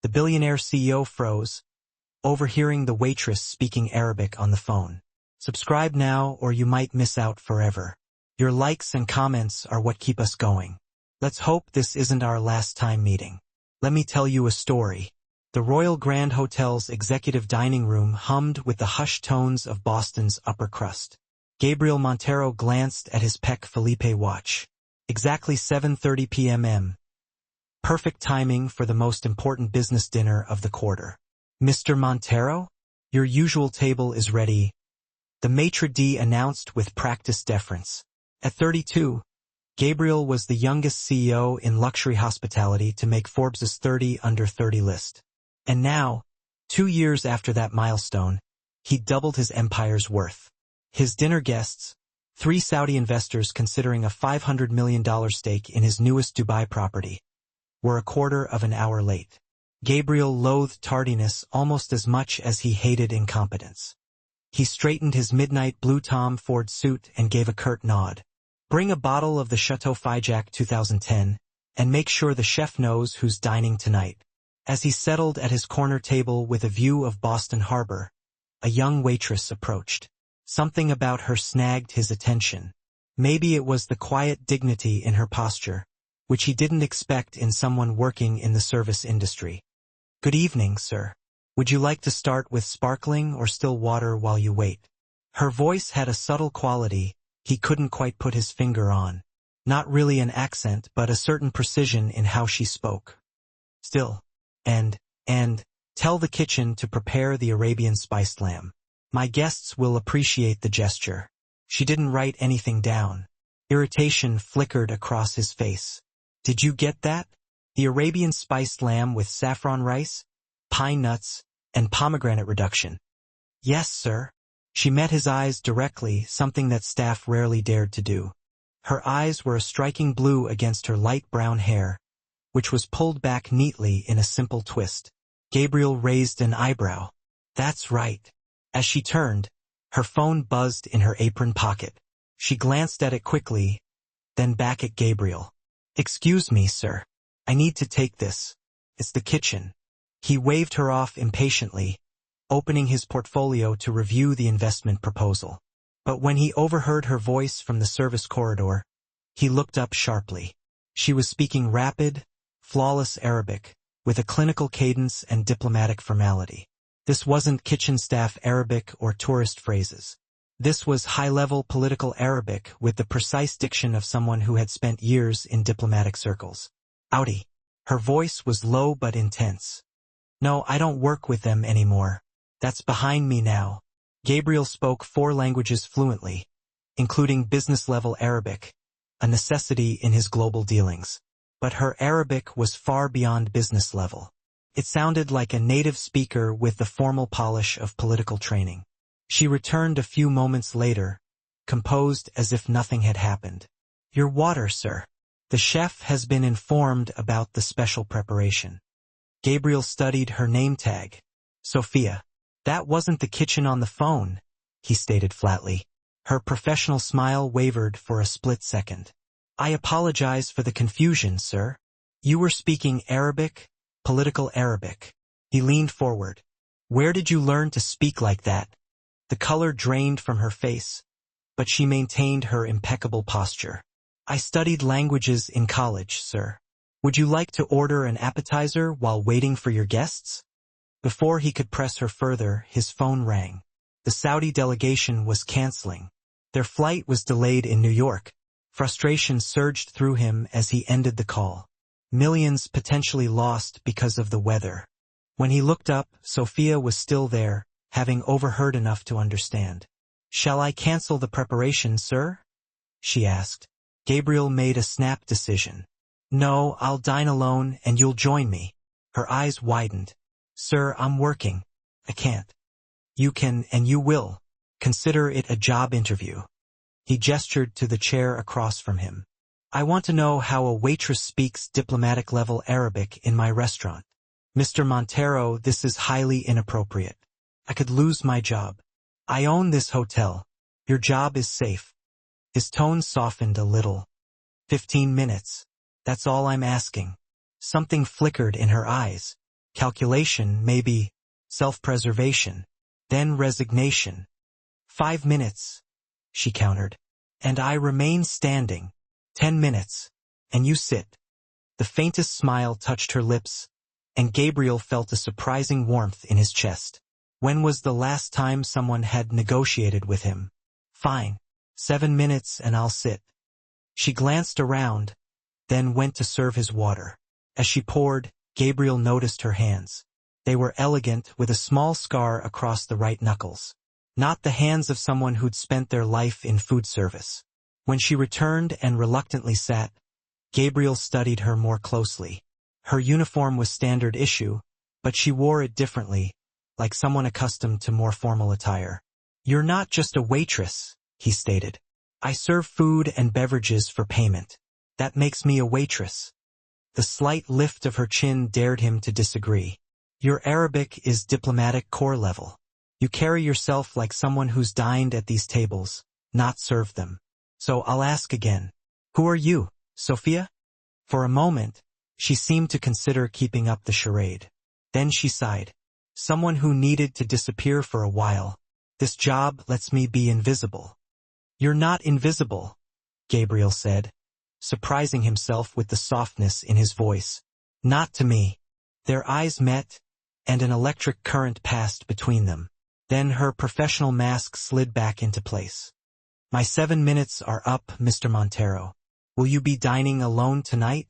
The billionaire CEO froze, overhearing the waitress speaking Arabic on the phone. Subscribe now or you might miss out forever. Your likes and comments are what keep us going. Let's hope this isn't our last time meeting. Let me tell you a story. The Royal Grand Hotel's executive dining room hummed with the hushed tones of Boston's upper crust. Gabriel Montero glanced at his Patek Philippe watch. Exactly 7:30 p.m. Perfect timing for the most important business dinner of the quarter. Mr. Montero? Your usual table is ready, the maitre d' announced with practiced deference. At 32, Gabriel was the youngest CEO in luxury hospitality to make Forbes's 30 Under 30 list. And now, 2 years after that milestone, he doubled his empire's worth. His dinner guests, 3 Saudi investors considering a $500 million stake in his newest Dubai property, were a quarter of an hour late. Gabriel loathed tardiness almost as much as he hated incompetence. He straightened his midnight blue Tom Ford suit and gave a curt nod. Bring a bottle of the Chateau Figeac 2010, and make sure the chef knows who's dining tonight. As he settled at his corner table with a view of Boston Harbor, a young waitress approached. Something about her snagged his attention. Maybe it was the quiet dignity in her posture, which he didn't expect in someone working in the service industry. Good evening, sir. Would you like to start with sparkling or still water while you wait? Her voice had a subtle quality he couldn't quite put his finger on. Not really an accent, but a certain precision in how she spoke. Still. And tell the kitchen to prepare the Arabian spiced lamb. My guests will appreciate the gesture. She didn't write anything down. Irritation flickered across his face. Did you get that? The Arabian spiced lamb with saffron rice, pine nuts, and pomegranate reduction. Yes, sir. She met his eyes directly, something that staff rarely dared to do. Her eyes were a striking blue against her light brown hair, which was pulled back neatly in a simple twist. Gabriel raised an eyebrow. That's right. As she turned, her phone buzzed in her apron pocket. She glanced at it quickly, then back at Gabriel. Excuse me, sir. I need to take this. It's the kitchen. He waved her off impatiently, opening his portfolio to review the investment proposal. But when he overheard her voice from the service corridor, he looked up sharply. She was speaking rapid, flawless Arabic, with a clinical cadence and diplomatic formality. This wasn't kitchen staff Arabic or tourist phrases. This was high-level political Arabic with the precise diction of someone who had spent years in diplomatic circles. Audi. Her voice was low but intense. No, I don't work with them anymore. That's behind me now. Gabriel spoke 4 languages fluently, including business-level Arabic, a necessity in his global dealings. But her Arabic was far beyond business level. It sounded like a native speaker with the formal polish of political training. She returned a few moments later, composed as if nothing had happened. Your water, sir. The chef has been informed about the special preparation. Gabriel studied her name tag. Sophia. That wasn't the kitchen on the phone, he stated flatly. Her professional smile wavered for a split second. I apologize for the confusion, sir. You were speaking Arabic, political Arabic. He leaned forward. Where did you learn to speak like that? The color drained from her face, but she maintained her impeccable posture. I studied languages in college, sir. Would you like to order an appetizer while waiting for your guests? Before he could press her further, his phone rang. The Saudi delegation was canceling. Their flight was delayed in New York. Frustration surged through him as he ended the call. Millions potentially lost because of the weather. When he looked up, Sophia was still there, having overheard enough to understand. Shall I cancel the preparation, sir? She asked. Gabriel made a snap decision. No, I'll dine alone and you'll join me. Her eyes widened. Sir, I'm working. I can't. You can and you will. Consider it a job interview. He gestured to the chair across from him. I want to know how a waitress speaks diplomatic-level Arabic in my restaurant. Mr. Montero, this is highly inappropriate. I could lose my job. I own this hotel. Your job is safe. His tone softened a little. 15 minutes. That's all I'm asking. Something flickered in her eyes. calculation, maybe, self-preservation, then resignation. 5 minutes, she countered. And I remain standing. 10 minutes, and you sit. The faintest smile touched her lips, and Gabriel felt a surprising warmth in his chest. When was the last time someone had negotiated with him? Fine. 7 minutes and I'll sit. She glanced around, then went to serve his water. As she poured, Gabriel noticed her hands. They were elegant, with a small scar across the right knuckles. Not the hands of someone who'd spent their life in food service. When she returned and reluctantly sat, Gabriel studied her more closely. Her uniform was standard issue, but she wore it differently, like someone accustomed to more formal attire. You're not just a waitress, he stated. I serve food and beverages for payment. That makes me a waitress. The slight lift of her chin dared him to disagree. Your Arabic is diplomatic corps level. You carry yourself like someone who's dined at these tables, not served them. So I'll ask again. Who are you, Sophia? For a moment, she seemed to consider keeping up the charade. Then she sighed. Someone who needed to disappear for a while. This job lets me be invisible. You're not invisible, Gabriel said, surprising himself with the softness in his voice. Not to me. Their eyes met, and an electric current passed between them. Then her professional mask slid back into place. My 7 minutes are up, Mr. Montero. Will you be dining alone tonight?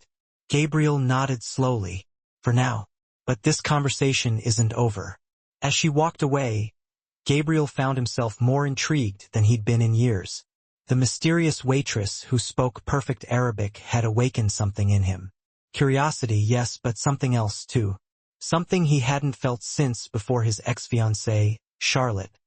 Gabriel nodded slowly. For now. But this conversation isn't over. As she walked away, Gabriel found himself more intrigued than he'd been in years. The mysterious waitress who spoke perfect Arabic had awakened something in him. Curiosity, yes, but something else too. Something he hadn't felt since before his ex-fiancée, Charlotte,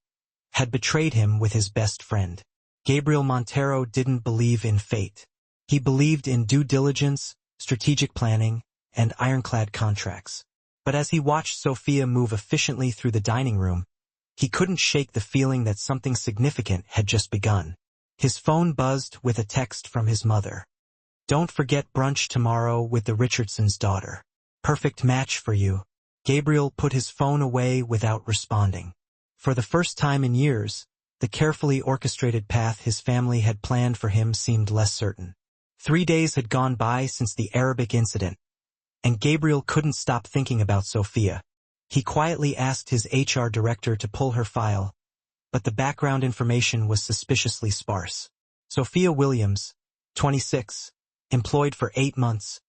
had betrayed him with his best friend. Gabriel Montero didn't believe in fate. He believed in due diligence, strategic planning, and ironclad contracts. But as he watched Sophia move efficiently through the dining room, he couldn't shake the feeling that something significant had just begun. His phone buzzed with a text from his mother. Don't forget brunch tomorrow with the Richardsons' daughter. Perfect match for you. Gabriel put his phone away without responding. For the first time in years, the carefully orchestrated path his family had planned for him seemed less certain. 3 days had gone by since the Arabic incident, and Gabriel couldn't stop thinking about Sophia. He quietly asked his HR director to pull her file, but the background information was suspiciously sparse. Sophia Williams, 26, employed for 8 months,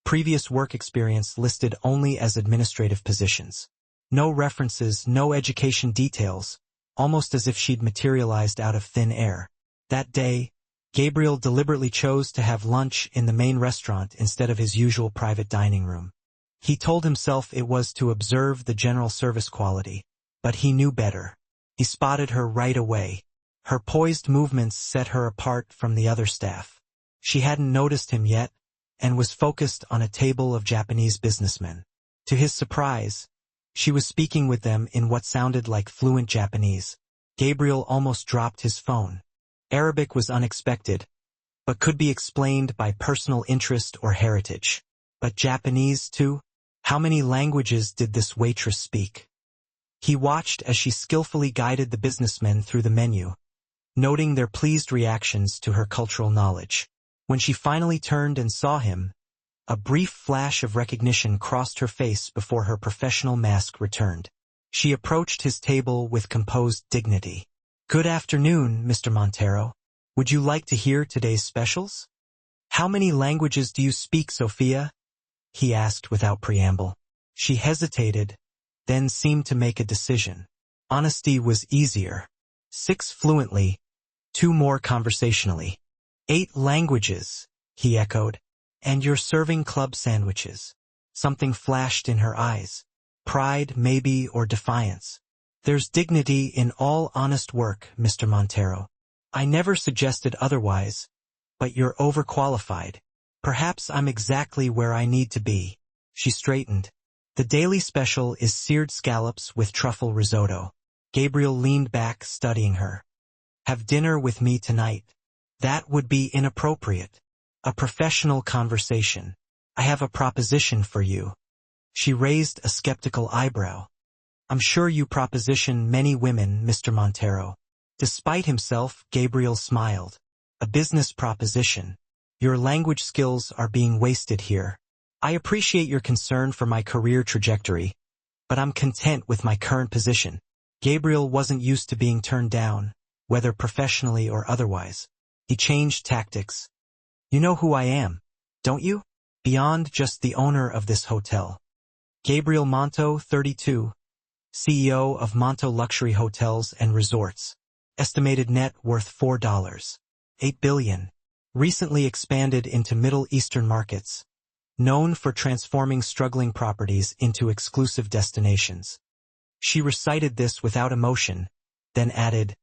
previous work experience listed only as administrative positions. No references, no education details, almost as if she'd materialized out of thin air. That day, Gabriel deliberately chose to have lunch in the main restaurant instead of his usual private dining room. He told himself it was to observe the general service quality, but he knew better. He spotted her right away. Her poised movements set her apart from the other staff. She hadn't noticed him yet, and was focused on a table of Japanese businessmen. To his surprise, she was speaking with them in what sounded like fluent Japanese. Gabriel almost dropped his phone. Arabic was unexpected, but could be explained by personal interest or heritage. But Japanese, too? How many languages did this waitress speak? He watched as she skillfully guided the businessmen through the menu, noting their pleased reactions to her cultural knowledge. When she finally turned and saw him, a brief flash of recognition crossed her face before her professional mask returned. She approached his table with composed dignity. Good afternoon, Mr. Montero. Would you like to hear today's specials? How many languages do you speak, Sophia? He asked without preamble. She hesitated, then seemed to make a decision. Honesty was easier. 6 fluently, 2 more conversationally. 8 languages, he echoed. And you're serving club sandwiches. Something flashed in her eyes. Pride, maybe, or defiance. There's dignity in all honest work, Mr. Montero. I never suggested otherwise, but you're overqualified. Perhaps I'm exactly where I need to be. She straightened. The daily special is seared scallops with truffle risotto. Gabriel leaned back, studying her. Have dinner with me tonight. That would be inappropriate. A professional conversation. I have a proposition for you. She raised a skeptical eyebrow. I'm sure you proposition many women, Mr. Montero. Despite himself, Gabriel smiled. A business proposition. Your language skills are being wasted here. I appreciate your concern for my career trajectory, but I'm content with my current position. Gabriel wasn't used to being turned down, whether professionally or otherwise. He changed tactics. You know who I am, don't you? Beyond just the owner of this hotel. Gabriel Monto, 32, CEO of Monto Luxury Hotels and Resorts. Estimated net worth $4.8 billion. Recently expanded into Middle Eastern markets. Known for transforming struggling properties into exclusive destinations. She recited this without emotion, then added,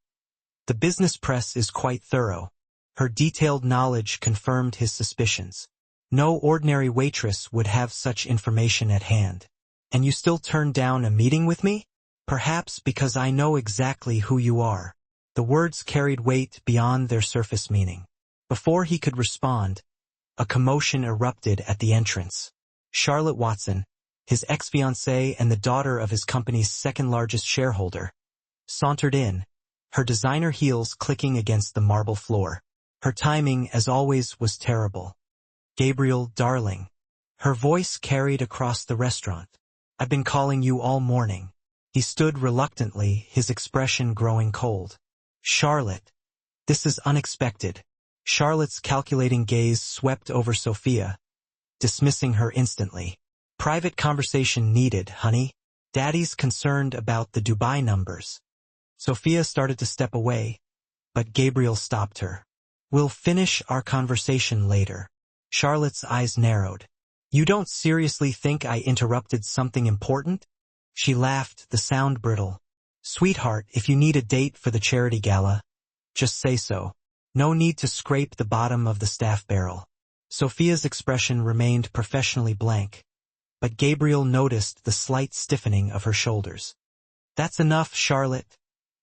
the business press is quite thorough. Her detailed knowledge confirmed his suspicions. No ordinary waitress would have such information at hand. And you still turned down a meeting with me? Perhaps because I know exactly who you are. The words carried weight beyond their surface meaning. Before he could respond, a commotion erupted at the entrance. Charlotte Watson, his ex-fiancée and the daughter of his company's second-largest shareholder, sauntered in, her designer heels clicking against the marble floor. Her timing, as always, was terrible. Gabriel, darling. Her voice carried across the restaurant. I've been calling you all morning. He stood reluctantly, his expression growing cold. Charlotte. This is unexpected. Charlotte's calculating gaze swept over Sophia, dismissing her instantly. Private conversation needed, honey. Daddy's concerned about the Dubai numbers. Sophia started to step away, but Gabriel stopped her. We'll finish our conversation later. Charlotte's eyes narrowed. You don't seriously think I interrupted something important? She laughed, the sound brittle. Sweetheart, if you need a date for the charity gala, just say so. No need to scrape the bottom of the staff barrel. Sophia's expression remained professionally blank, but Gabriel noticed the slight stiffening of her shoulders. That's enough, Charlotte,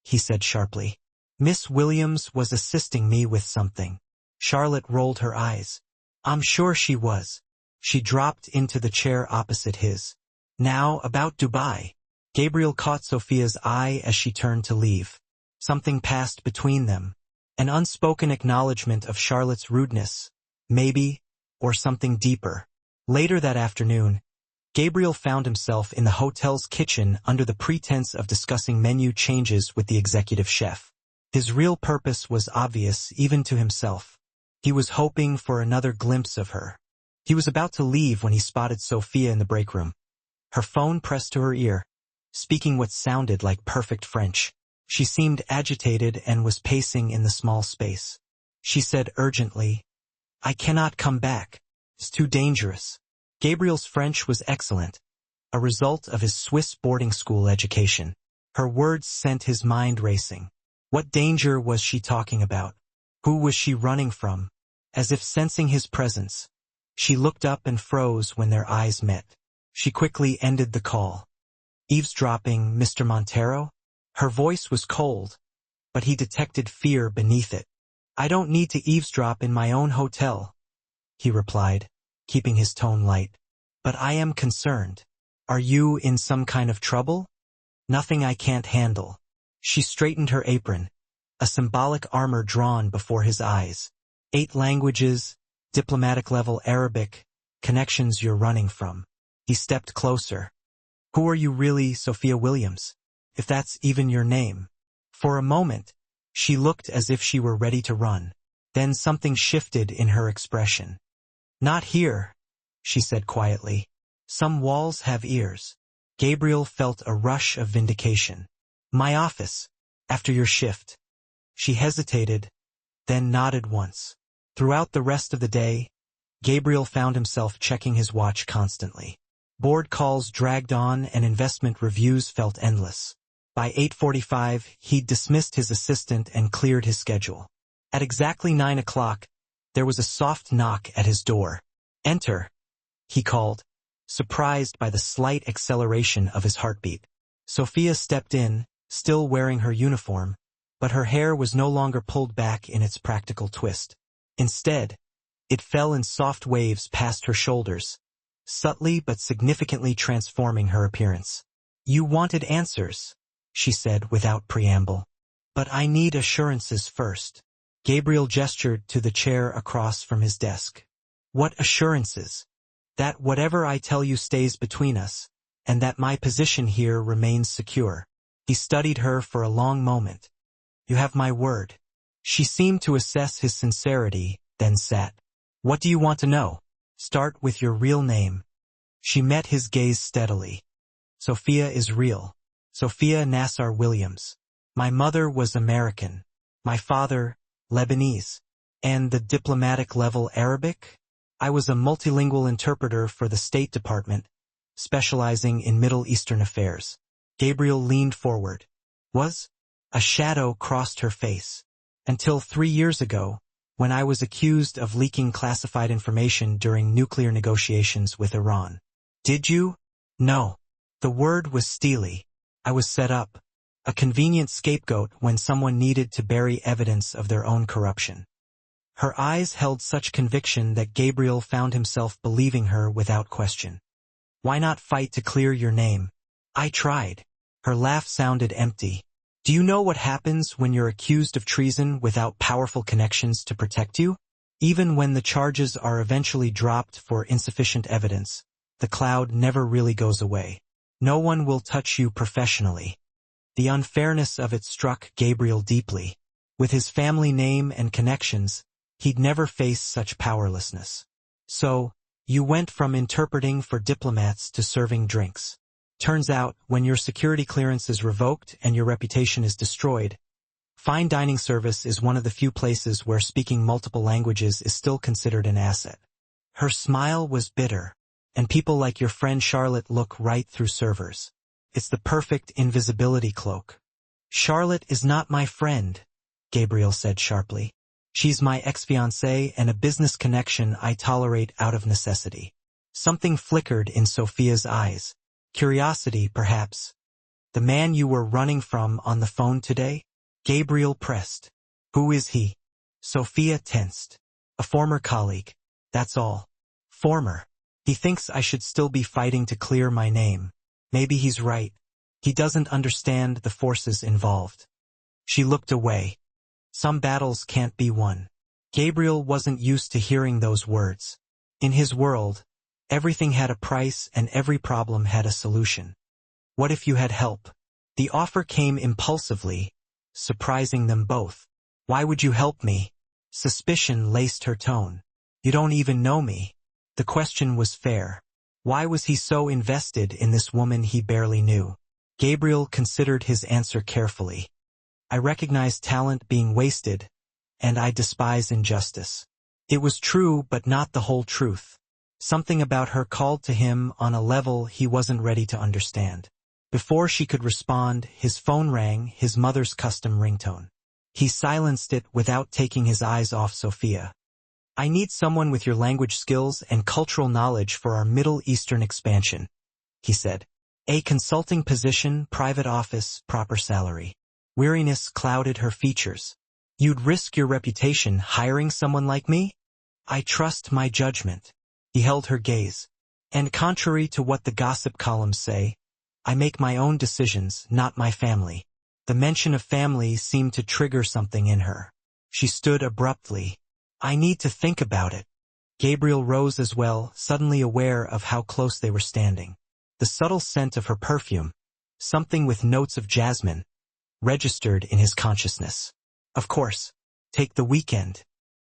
he said sharply. Miss Williams was assisting me with something. Charlotte rolled her eyes. I'm sure she was. She dropped into the chair opposite his. Now, about Dubai. Gabriel caught Sophia's eye as she turned to leave. Something passed between them. An unspoken acknowledgement of Charlotte's rudeness, maybe, or something deeper. Later that afternoon, Gabriel found himself in the hotel's kitchen under the pretense of discussing menu changes with the executive chef. His real purpose was obvious even to himself. He was hoping for another glimpse of her. He was about to leave when he spotted Sophia in the break room. Her phone pressed to her ear, speaking what sounded like perfect French. She seemed agitated and was pacing in the small space. She said urgently, I cannot come back. It's too dangerous. Gabriel's French was excellent, a result of his Swiss boarding school education. Her words sent his mind racing. What danger was she talking about? Who was she running from? As if sensing his presence, she looked up and froze when their eyes met. She quickly ended the call. Eavesdropping, Mr. Montero? Her voice was cold, but he detected fear beneath it. I don't need to eavesdrop in my own hotel, he replied, keeping his tone light. But I am concerned. Are you in some kind of trouble? Nothing I can't handle. She straightened her apron, a symbolic armor drawn before his eyes. 8 languages, diplomatic-level Arabic, connections you're running from. He stepped closer. Who are you really, Sophia Williams? If that's even your name. For a moment, she looked as if she were ready to run. Then something shifted in her expression. Not here, she said quietly. Some walls have ears. Gabriel felt a rush of vindication. My office, after your shift. She hesitated, then nodded once. Throughout the rest of the day, Gabriel found himself checking his watch constantly. Board calls dragged on and investment reviews felt endless. By 8:45, he'd dismissed his assistant and cleared his schedule. At exactly 9 o'clock, there was a soft knock at his door. Enter, he called, surprised by the slight acceleration of his heartbeat. Sophia stepped in, still wearing her uniform, but her hair was no longer pulled back in its practical twist. Instead, it fell in soft waves past her shoulders, subtly but significantly transforming her appearance. "You wanted answers," she said without preamble. "But I need assurances first." Gabriel gestured to the chair across from his desk. "What assurances?" "That whatever I tell you stays between us, and that my position here remains secure." He studied her for a long moment. "You have my word." She seemed to assess his sincerity, then sat. "What do you want to know?" "Start with your real name." She met his gaze steadily. "Sophia is real. Sophia Nassar Williams. My mother was American. My father, Lebanese. And the diplomatic level Arabic? I was a multilingual interpreter for the State Department, specializing in Middle Eastern affairs." Gabriel leaned forward. "Was?" A shadow crossed her face. "Until 3 years ago, when I was accused of leaking classified information during nuclear negotiations with Iran." "Did you?" "No. The word was steely. I was set up. A convenient scapegoat when someone needed to bury evidence of their own corruption." Her eyes held such conviction that Gabriel found himself believing her without question. "Why not fight to clear your name?" "I tried." Her laugh sounded empty. "Do you know what happens when you're accused of treason without powerful connections to protect you? Even when the charges are eventually dropped for insufficient evidence, the cloud never really goes away. No one will touch you professionally." The unfairness of it struck Gabriel deeply. With his family name and connections, he'd never faced such powerlessness. "So, you went from interpreting for diplomats to serving drinks. Turns out, when your security clearance is revoked and your reputation is destroyed, fine dining service is one of the few places where speaking multiple languages is still considered an asset." Her smile was bitter. "And people like your friend Charlotte look right through servers. It's the perfect invisibility cloak." "Charlotte is not my friend," Gabriel said sharply. "She's my ex-fiancée and a business connection I tolerate out of necessity." Something flickered in Sophia's eyes. Curiosity, perhaps. "The man you were running from on the phone today?" Gabriel pressed. "Who is he?" Sophia tensed. "A former colleague. That's all." "Former. He thinks I should still be fighting to clear my name. Maybe he's right. He doesn't understand the forces involved." She looked away. Some battles can't be won. Gabriel wasn't used to hearing those words. In his world, everything had a price and every problem had a solution. "What if you had help?" The offer came impulsively, surprising them both. "Why would you help me?" Suspicion laced her tone. "You don't even know me." The question was fair. Why was he so invested in this woman he barely knew? Gabriel considered his answer carefully. "I recognize talent being wasted, and I despise injustice." It was true, but not the whole truth. Something about her called to him on a level he wasn't ready to understand. Before she could respond, his phone rang, his mother's custom ringtone. He silenced it without taking his eyes off Sophia. "I need someone with your language skills and cultural knowledge for our Middle Eastern expansion," he said. "A consulting position, private office, proper salary." Weariness clouded her features. "You'd risk your reputation hiring someone like me?" "I trust my judgment." He held her gaze. "And contrary to what the gossip columns say, I make my own decisions, not my family." The mention of family seemed to trigger something in her. She stood abruptly. "I need to think about it." Gabriel rose as well, suddenly aware of how close they were standing. The subtle scent of her perfume, something with notes of jasmine, registered in his consciousness. "Of course. Take the weekend."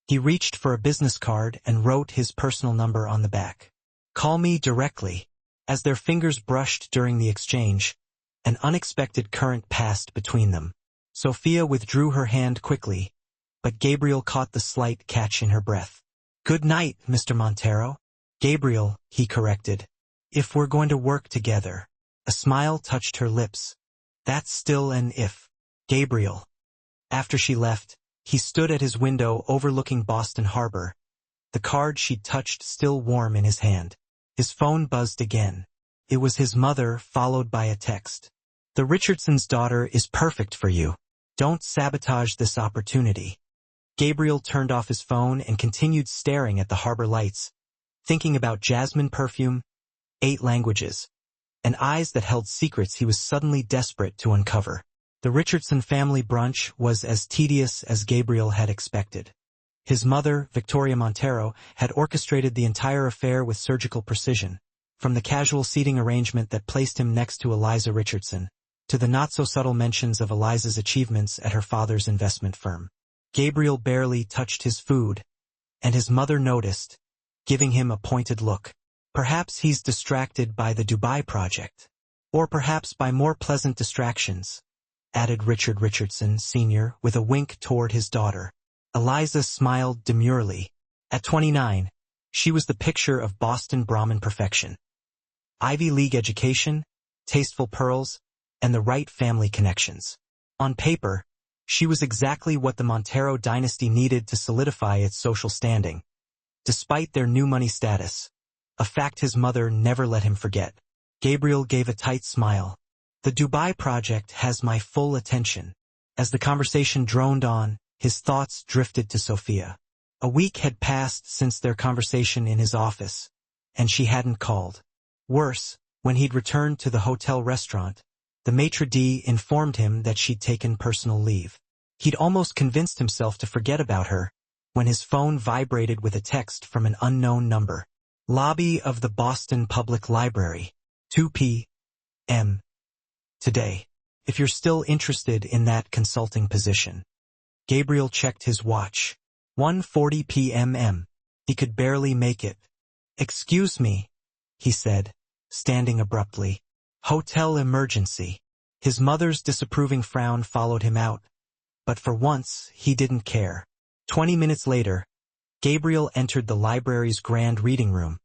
He reached for a business card and wrote his personal number on the back. "Call me directly." As their fingers brushed during the exchange, an unexpected current passed between them. Sophia withdrew her hand quickly, but Gabriel caught the slight catch in her breath. "Good night, Mr. Montero." "Gabriel," he corrected. "If we're going to work together." A smile touched her lips. "That's still an if." "Gabriel." After she left, he stood at his window overlooking Boston Harbor, the card she'd touched still warm in his hand. His phone buzzed again. It was his mother, followed by a text. "The Richardson's daughter is perfect for you. Don't sabotage this opportunity." Gabriel turned off his phone and continued staring at the harbor lights, thinking about jasmine perfume, 8 languages, and eyes that held secrets he was suddenly desperate to uncover. The Richardson family brunch was as tedious as Gabriel had expected. His mother, Victoria Montero, had orchestrated the entire affair with surgical precision, from the casual seating arrangement that placed him next to Eliza Richardson, to the not-so-subtle mentions of Eliza's achievements at her father's investment firm. Gabriel barely touched his food, and his mother noticed, giving him a pointed look. Perhaps he's distracted by the Dubai project. Or perhaps by more pleasant distractions, added Richard Richardson, Sr., with a wink toward his daughter. Eliza smiled demurely. At 29, she was the picture of Boston Brahmin perfection. Ivy League education, tasteful pearls, and the right family connections. On paper, she was exactly what the Montero dynasty needed to solidify its social standing, despite their new money status, a fact his mother never let him forget. Gabriel gave a tight smile. The Dubai project has my full attention. As the conversation droned on, his thoughts drifted to Sophia. A week had passed since their conversation in his office, and she hadn't called. Worse, when he'd returned to the hotel restaurant, the maitre d' informed him that she'd taken personal leave. He'd almost convinced himself to forget about her, when his phone vibrated with a text from an unknown number. Lobby of the Boston Public Library, 2 p.m. today. If you're still interested in that consulting position. Gabriel checked his watch. 1:40 p.m. He could barely make it. Excuse me, he said, standing abruptly. Hotel emergency. His mother's disapproving frown followed him out, but for once he didn't care. 20 minutes later, Gabriel entered the library's grand reading room,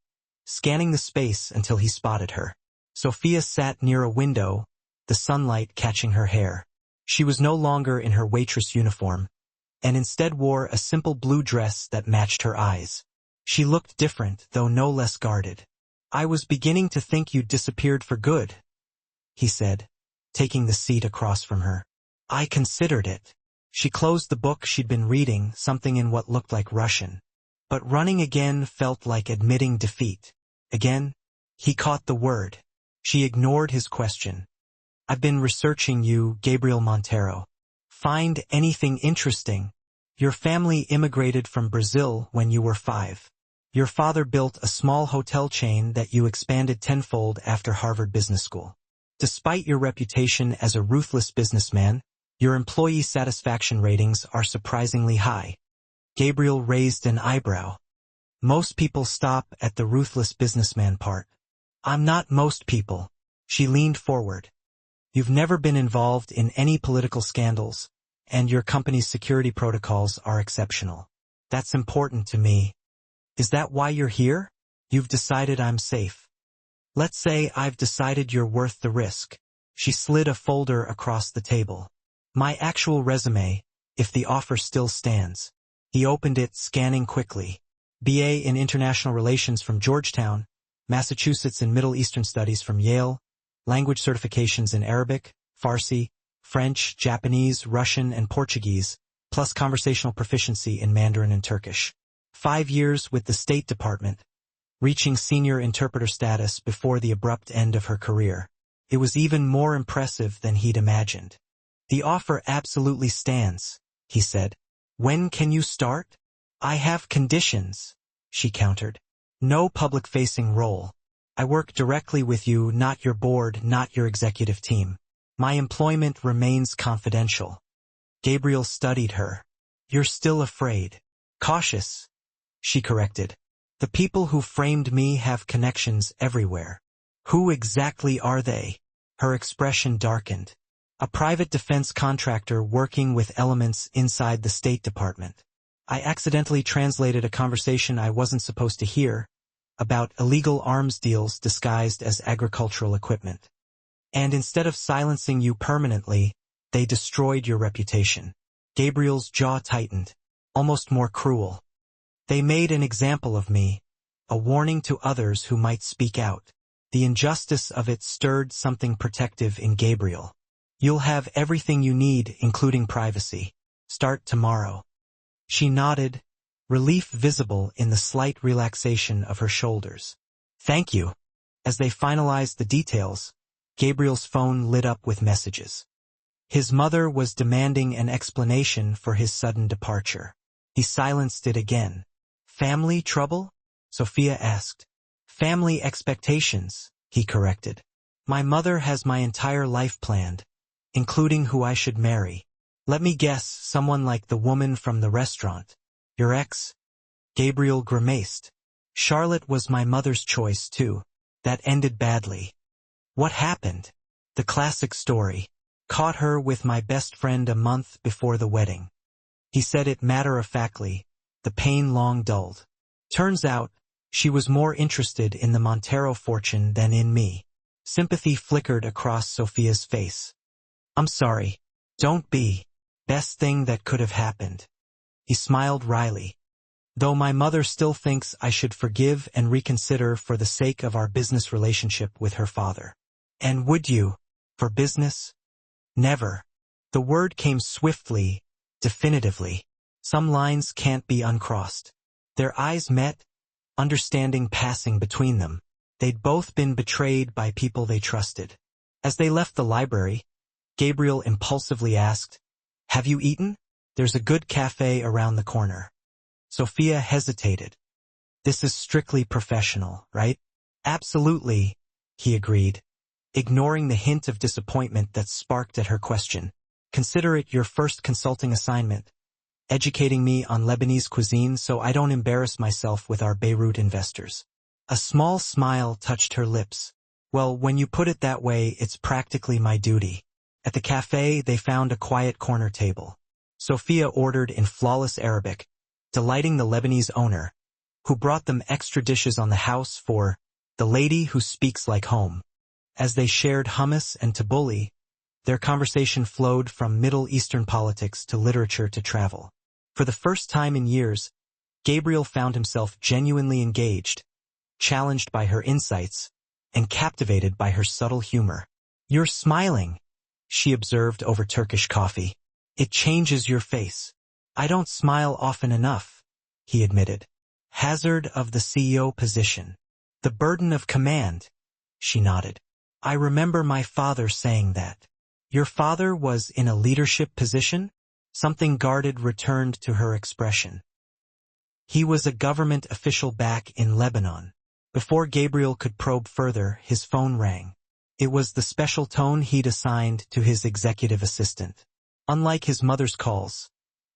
scanning the space until he spotted her. Sophia sat near a window, the sunlight catching her hair. She was no longer in her waitress uniform, and instead wore a simple blue dress that matched her eyes. She looked different, though no less guarded. I was beginning to think you'd disappeared for good, he said, taking the seat across from her. I considered it. She closed the book she'd been reading, something in what looked like Russian. But running again felt like admitting defeat. Again, he caught the word. She ignored his question. I've been researching you, Gabriel Montero. Find anything interesting? Your family immigrated from Brazil when you were 5. Your father built a small hotel chain that you expanded tenfold after Harvard Business School. Despite your reputation as a ruthless businessman, your employee satisfaction ratings are surprisingly high. Gabriel raised an eyebrow. Most people stop at the ruthless businessman part. I'm not most people. She leaned forward. You've never been involved in any political scandals, and your company's security protocols are exceptional. That's important to me. Is that why you're here? You've decided I'm safe. Let's say I've decided you're worth the risk. She slid a folder across the table. My actual resume, if the offer still stands. He opened it, scanning quickly. BA in International Relations from Georgetown, Massachusetts in Middle Eastern Studies from Yale, language certifications in Arabic, Farsi, French, Japanese, Russian, and Portuguese, plus conversational proficiency in Mandarin and Turkish. 5 years with the State Department, reaching senior interpreter status before the abrupt end of her career. It was even more impressive than he'd imagined. The offer absolutely stands, he said. When can you start? I have conditions, she countered. No public-facing role. I work directly with you, not your board, not your executive team. My employment remains confidential. Gabriel studied her. You're still afraid. Cautious, she corrected. The people who framed me have connections everywhere. Who exactly are they? Her expression darkened. A private defense contractor working with elements inside the State Department. I accidentally translated a conversation I wasn't supposed to hear, about illegal arms deals disguised as agricultural equipment. And instead of silencing you permanently, they destroyed your reputation. Gabriel's jaw tightened, almost more cruel. They made an example of me, a warning to others who might speak out. The injustice of it stirred something protective in Gabriel. You'll have everything you need, including privacy. Start tomorrow. She nodded, relief visible in the slight relaxation of her shoulders. Thank you. As they finalized the details, Gabriel's phone lit up with messages. His mother was demanding an explanation for his sudden departure. He silenced it again. Family trouble? Sophia asked. Family expectations, he corrected. My mother has my entire life planned, including who I should marry. Let me guess, someone like the woman from the restaurant. Your ex? Gabriel grimaced. Charlotte was my mother's choice, too. That ended badly. What happened? The classic story. Caught her with my best friend a month before the wedding. He said it matter-of-factly, the pain long dulled. Turns out, she was more interested in the Montero fortune than in me. Sympathy flickered across Sophia's face. I'm sorry. Don't be. Best thing that could have happened. He smiled wryly. Though my mother still thinks I should forgive and reconsider for the sake of our business relationship with her father. And would you? For business? Never. The word came swiftly, definitively. Some lines can't be uncrossed. Their eyes met, understanding passing between them. They'd both been betrayed by people they trusted. As they left the library, Gabriel impulsively asked, Have you eaten? There's a good cafe around the corner. Sophia hesitated. This is strictly professional, right? Absolutely, he agreed, ignoring the hint of disappointment that sparked at her question. Consider it your first consulting assignment, educating me on Lebanese cuisine so I don't embarrass myself with our Beirut investors. A small smile touched her lips. Well, when you put it that way, it's practically my duty. At the cafe, they found a quiet corner table. Sophia ordered in flawless Arabic, delighting the Lebanese owner, who brought them extra dishes on the house for the lady who speaks like home. As they shared hummus and tabbouleh, their conversation flowed from Middle Eastern politics to literature to travel. For the first time in years, Gabriel found himself genuinely engaged, challenged by her insights, and captivated by her subtle humor. You're smiling, she observed over Turkish coffee. It changes your face. I don't smile often enough, he admitted. Hazard of the CEO position. The burden of command, she nodded. I remember my father saying that. Your father was in a leadership position? Something guarded returned to her expression. He was a government official back in Lebanon. Before Gabriel could probe further, his phone rang. It was the special tone he'd assigned to his executive assistant. Unlike his mother's calls,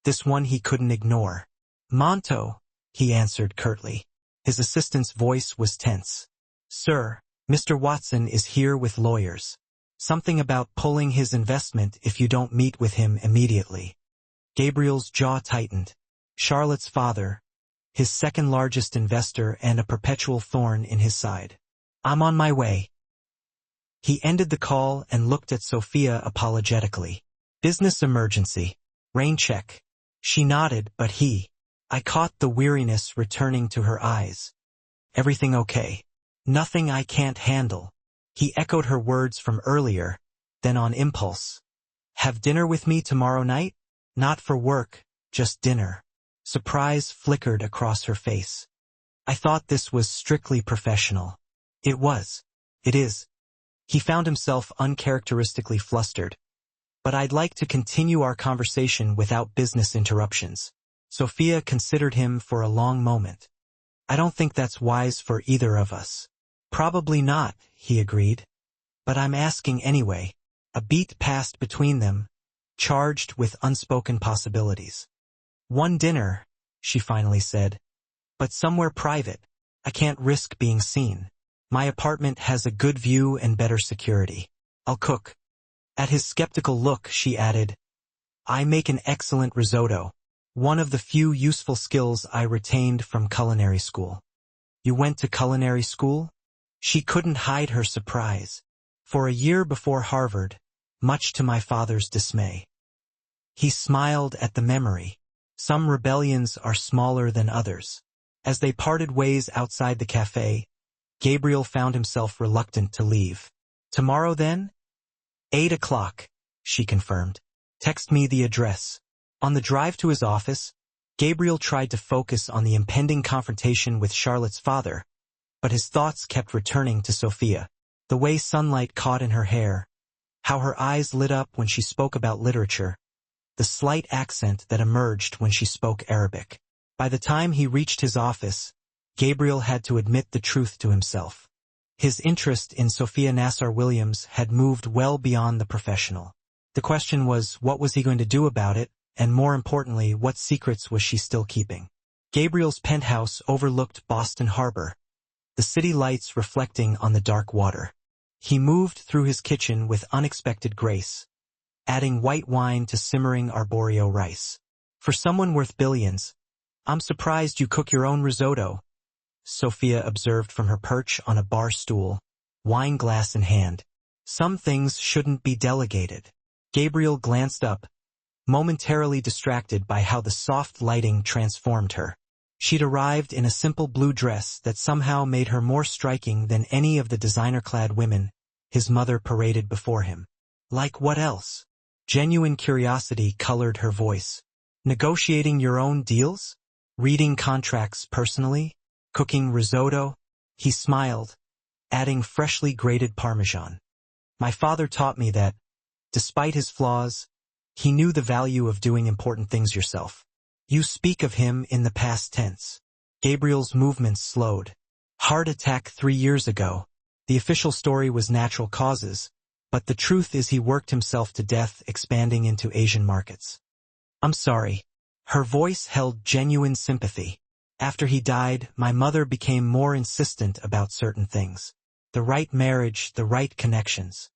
this one he couldn't ignore. Monto, he answered curtly. His assistant's voice was tense. Sir, Mr. Watson is here with lawyers. Something about pulling his investment if you don't meet with him immediately. Gabriel's jaw tightened. Charlotte's father, his second largest investor and a perpetual thorn in his side. I'm on my way. He ended the call and looked at Sophia apologetically. Business emergency. Rain check. She nodded, but I caught the weariness returning to her eyes. Everything okay? Nothing I can't handle. He echoed her words from earlier, then on impulse. Have dinner with me tomorrow night? Not for work, just dinner. Surprise flickered across her face. I thought this was strictly professional. It was. It is. He found himself uncharacteristically flustered. But I'd like to continue our conversation without business interruptions. Sophia considered him for a long moment. I don't think that's wise for either of us. Probably not, he agreed. But I'm asking anyway. A beat passed between them, charged with unspoken possibilities. One dinner, she finally said. But somewhere private. I can't risk being seen. My apartment has a good view and better security. I'll cook. At his skeptical look, she added, I make an excellent risotto, one of the few useful skills I retained from culinary school. You went to culinary school? She couldn't hide her surprise. For a year before Harvard, much to my father's dismay. He smiled at the memory. Some rebellions are smaller than others. As they parted ways outside the cafe, Gabriel found himself reluctant to leave. Tomorrow then? 8 o'clock, she confirmed. Text me the address. On the drive to his office, Gabriel tried to focus on the impending confrontation with Charlotte's father, but his thoughts kept returning to Sophia. The way sunlight caught in her hair, how her eyes lit up when she spoke about literature, the slight accent that emerged when she spoke Arabic. By the time he reached his office, Gabriel had to admit the truth to himself. His interest in Sophia Nassar-Williams had moved well beyond the professional. The question was, what was he going to do about it, and more importantly, what secrets was she still keeping? Gabriel's penthouse overlooked Boston Harbor, the city lights reflecting on the dark water. He moved through his kitchen with unexpected grace, adding white wine to simmering arborio rice. For someone worth billions, I'm surprised you cook your own risotto, Sophia observed from her perch on a bar stool, wine glass in hand. Some things shouldn't be delegated. Gabriel glanced up, momentarily distracted by how the soft lighting transformed her. She'd arrived in a simple blue dress that somehow made her more striking than any of the designer-clad women his mother paraded before him. Like what else? Genuine curiosity colored her voice. Negotiating your own deals? Reading contracts personally? Cooking risotto? He smiled, adding freshly grated Parmesan. My father taught me that, despite his flaws, he knew the value of doing important things yourself. You speak of him in the past tense. Gabriel's movements slowed. Heart attack 3 years ago. The official story was natural causes, but the truth is he worked himself to death expanding into Asian markets. I'm sorry. Her voice held genuine sympathy. After he died, my mother became more insistent about certain things. The right marriage, the right connections.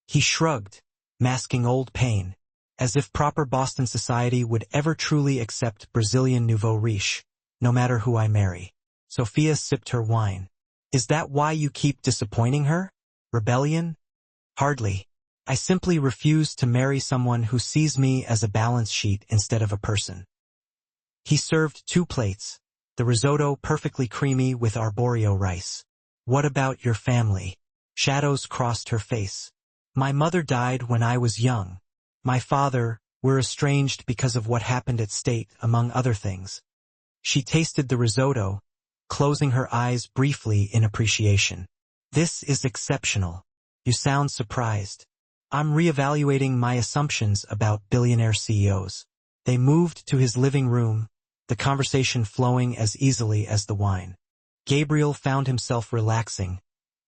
He shrugged, masking old pain, as if proper Boston society would ever truly accept Brazilian nouveau riche, no matter who I marry. Sophia sipped her wine. Is that why you keep disappointing her? Rebellion? Hardly. I simply refuse to marry someone who sees me as a balance sheet instead of a person. He served 2 plates, the risotto perfectly creamy with arborio rice. What about your family? Shadows crossed her face. My mother died when I was young. My father, we're estranged because of what happened at State, among other things. She tasted the risotto, closing her eyes briefly in appreciation. This is exceptional. You sound surprised. I'm reevaluating my assumptions about billionaire CEOs. They moved to his living room, the conversation flowing as easily as the wine. Gabriel found himself relaxing,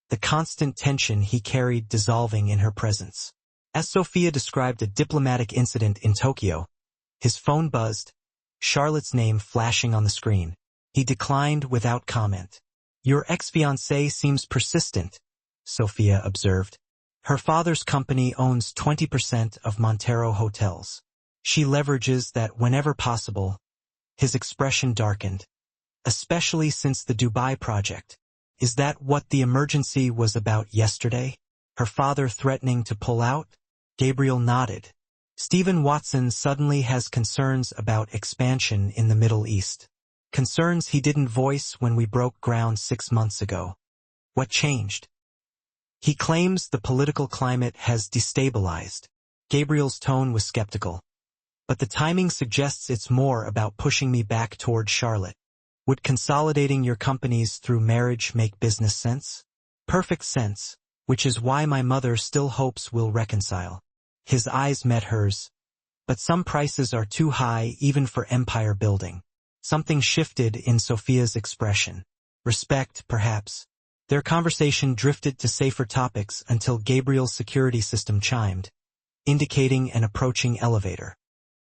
the constant tension he carried dissolving in her presence. As Sophia described a diplomatic incident in Tokyo, his phone buzzed, Charlotte's name flashing on the screen. He declined without comment. Your ex-fiancé seems persistent, Sophia observed. Her father's company owns 20% of Montero hotels. She leverages that whenever possible. His expression darkened. Especially since the Dubai project. Is that what the emergency was about yesterday? Her father threatening to pull out? Gabriel nodded. Stephen Watson suddenly has concerns about expansion in the Middle East. Concerns he didn't voice when we broke ground 6 months ago. What changed? He claims the political climate has destabilized. Gabriel's tone was skeptical. But the timing suggests it's more about pushing me back toward Charlotte. Would consolidating your companies through marriage make business sense? Perfect sense, which is why my mother still hopes we'll reconcile. His eyes met hers. But some prices are too high even for empire building. Something shifted in Sophia's expression. Respect, perhaps. Their conversation drifted to safer topics until Gabriel's security system chimed, indicating an approaching elevator.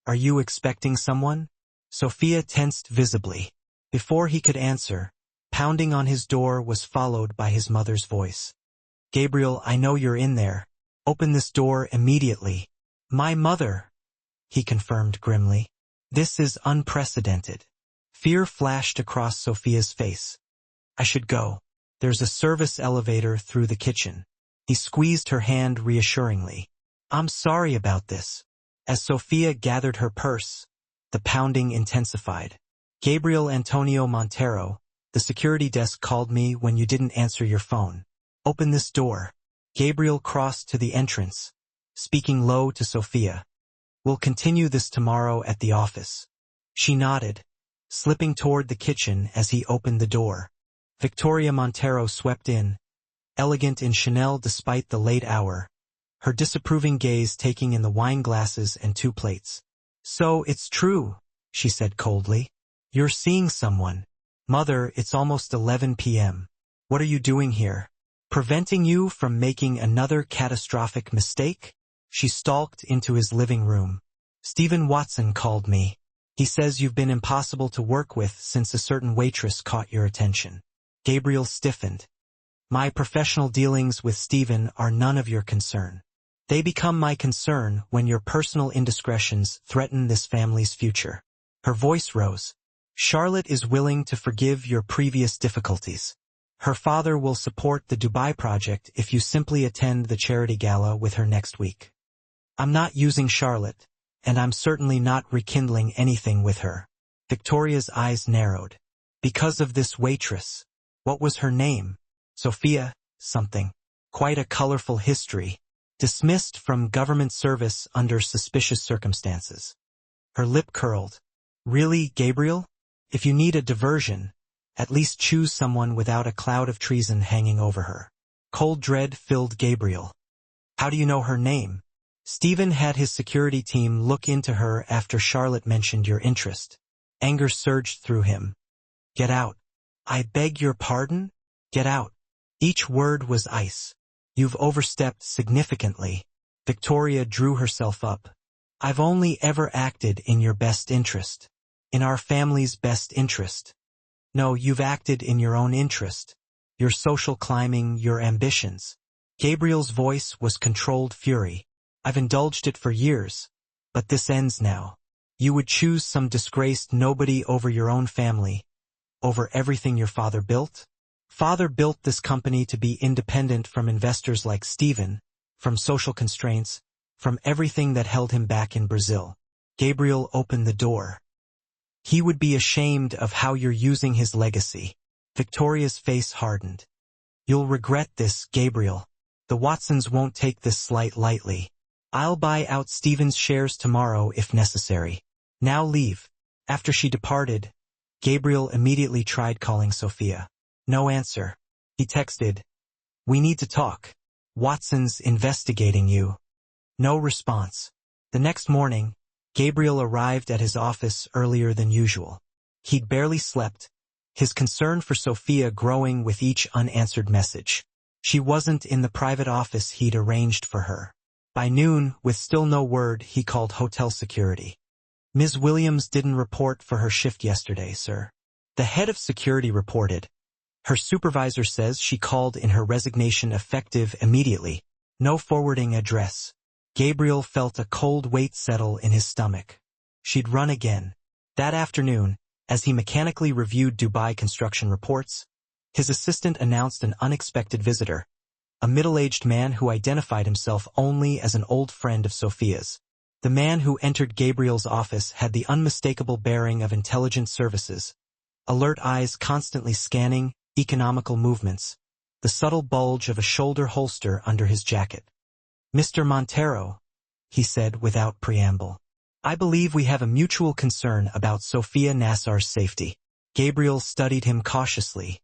Are you expecting someone? Sophia tensed visibly. Before he could answer, pounding on his door was followed by his mother's voice. Gabriel, I know you're in there. Open this door immediately. My mother, he confirmed grimly. This is unprecedented. Fear flashed across Sophia's face. I should go. There's a service elevator through the kitchen. He squeezed her hand reassuringly. I'm sorry about this. As Sophia gathered her purse, the pounding intensified. Gabriel Antonio Montero, the security desk called me when you didn't answer your phone. Open this door. Gabriel crossed to the entrance, speaking low to Sophia. We'll continue this tomorrow at the office. She nodded, slipping toward the kitchen as he opened the door. Victoria Montero swept in, elegant in Chanel despite the late hour, her disapproving gaze taking in the wine glasses and 2 plates. "So it's true," she said coldly. "You're seeing someone. Mother, it's almost 11 p.m. What are you doing here? Preventing you from making another catastrophic mistake?" She stalked into his living room. "Stephen Watson called me. He says you've been impossible to work with since a certain waitress caught your attention." Gabriel stiffened. "My professional dealings with Stephen are none of your concern. They become my concern when your personal indiscretions threaten this family's future." Her voice rose. "Charlotte is willing to forgive your previous difficulties. Her father will support the Dubai project if you simply attend the charity gala with her next week. I'm not using Charlotte, and I'm certainly not rekindling anything with her." Victoria's eyes narrowed. "Because of this waitress. What was her name? Sophia something. Quite a colorful history. Dismissed from government service under suspicious circumstances." Her lip curled. "Really, Gabriel? If you need a diversion, at least choose someone without a cloud of treason hanging over her." Cold dread filled Gabriel. "How do you know her name?" "Stephen had his security team look into her after Charlotte mentioned your interest." Anger surged through him. "Get out." "I beg your pardon?" "Get out." Each word was ice. "You've overstepped significantly." Victoria drew herself up. "I've only ever acted in your best interest. In our family's best interest. No, you've acted in your own interest. Your social climbing, your ambitions." Gabriel's voice was controlled fury. "I've indulged it for years, but this ends now. You would choose some disgraced nobody over your own family, over everything your father built? Father built this company to be independent from investors like Stephen, from social constraints, from everything that held him back in Brazil." Gabriel opened the door. "He would be ashamed of how you're using his legacy." Victoria's face hardened. "You'll regret this, Gabriel. The Watsons won't take this slight lightly. I'll buy out Stephen's shares tomorrow if necessary. Now leave." After she departed, Gabriel immediately tried calling Sophia. No answer. He texted, "We need to talk. Watson's investigating you." No response. The next morning, Gabriel arrived at his office earlier than usual. He'd barely slept, his concern for Sophia growing with each unanswered message. She wasn't in the private office he'd arranged for her. By noon, with still no word, he called hotel security. "Ms. Williams didn't report for her shift yesterday, sir." The head of security reported. "Her supervisor says she called in her resignation effective immediately. No forwarding address." Gabriel felt a cold weight settle in his stomach. She'd run again. That afternoon, as he mechanically reviewed Dubai construction reports, his assistant announced an unexpected visitor, a middle-aged man who identified himself only as an old friend of Sophia's. The man who entered Gabriel's office had the unmistakable bearing of intelligence services, alert eyes constantly scanning economical movements, the subtle bulge of a shoulder holster under his jacket. "Mr. Montero," he said without preamble, "I believe we have a mutual concern about Sophia Nassar's safety." Gabriel studied him cautiously.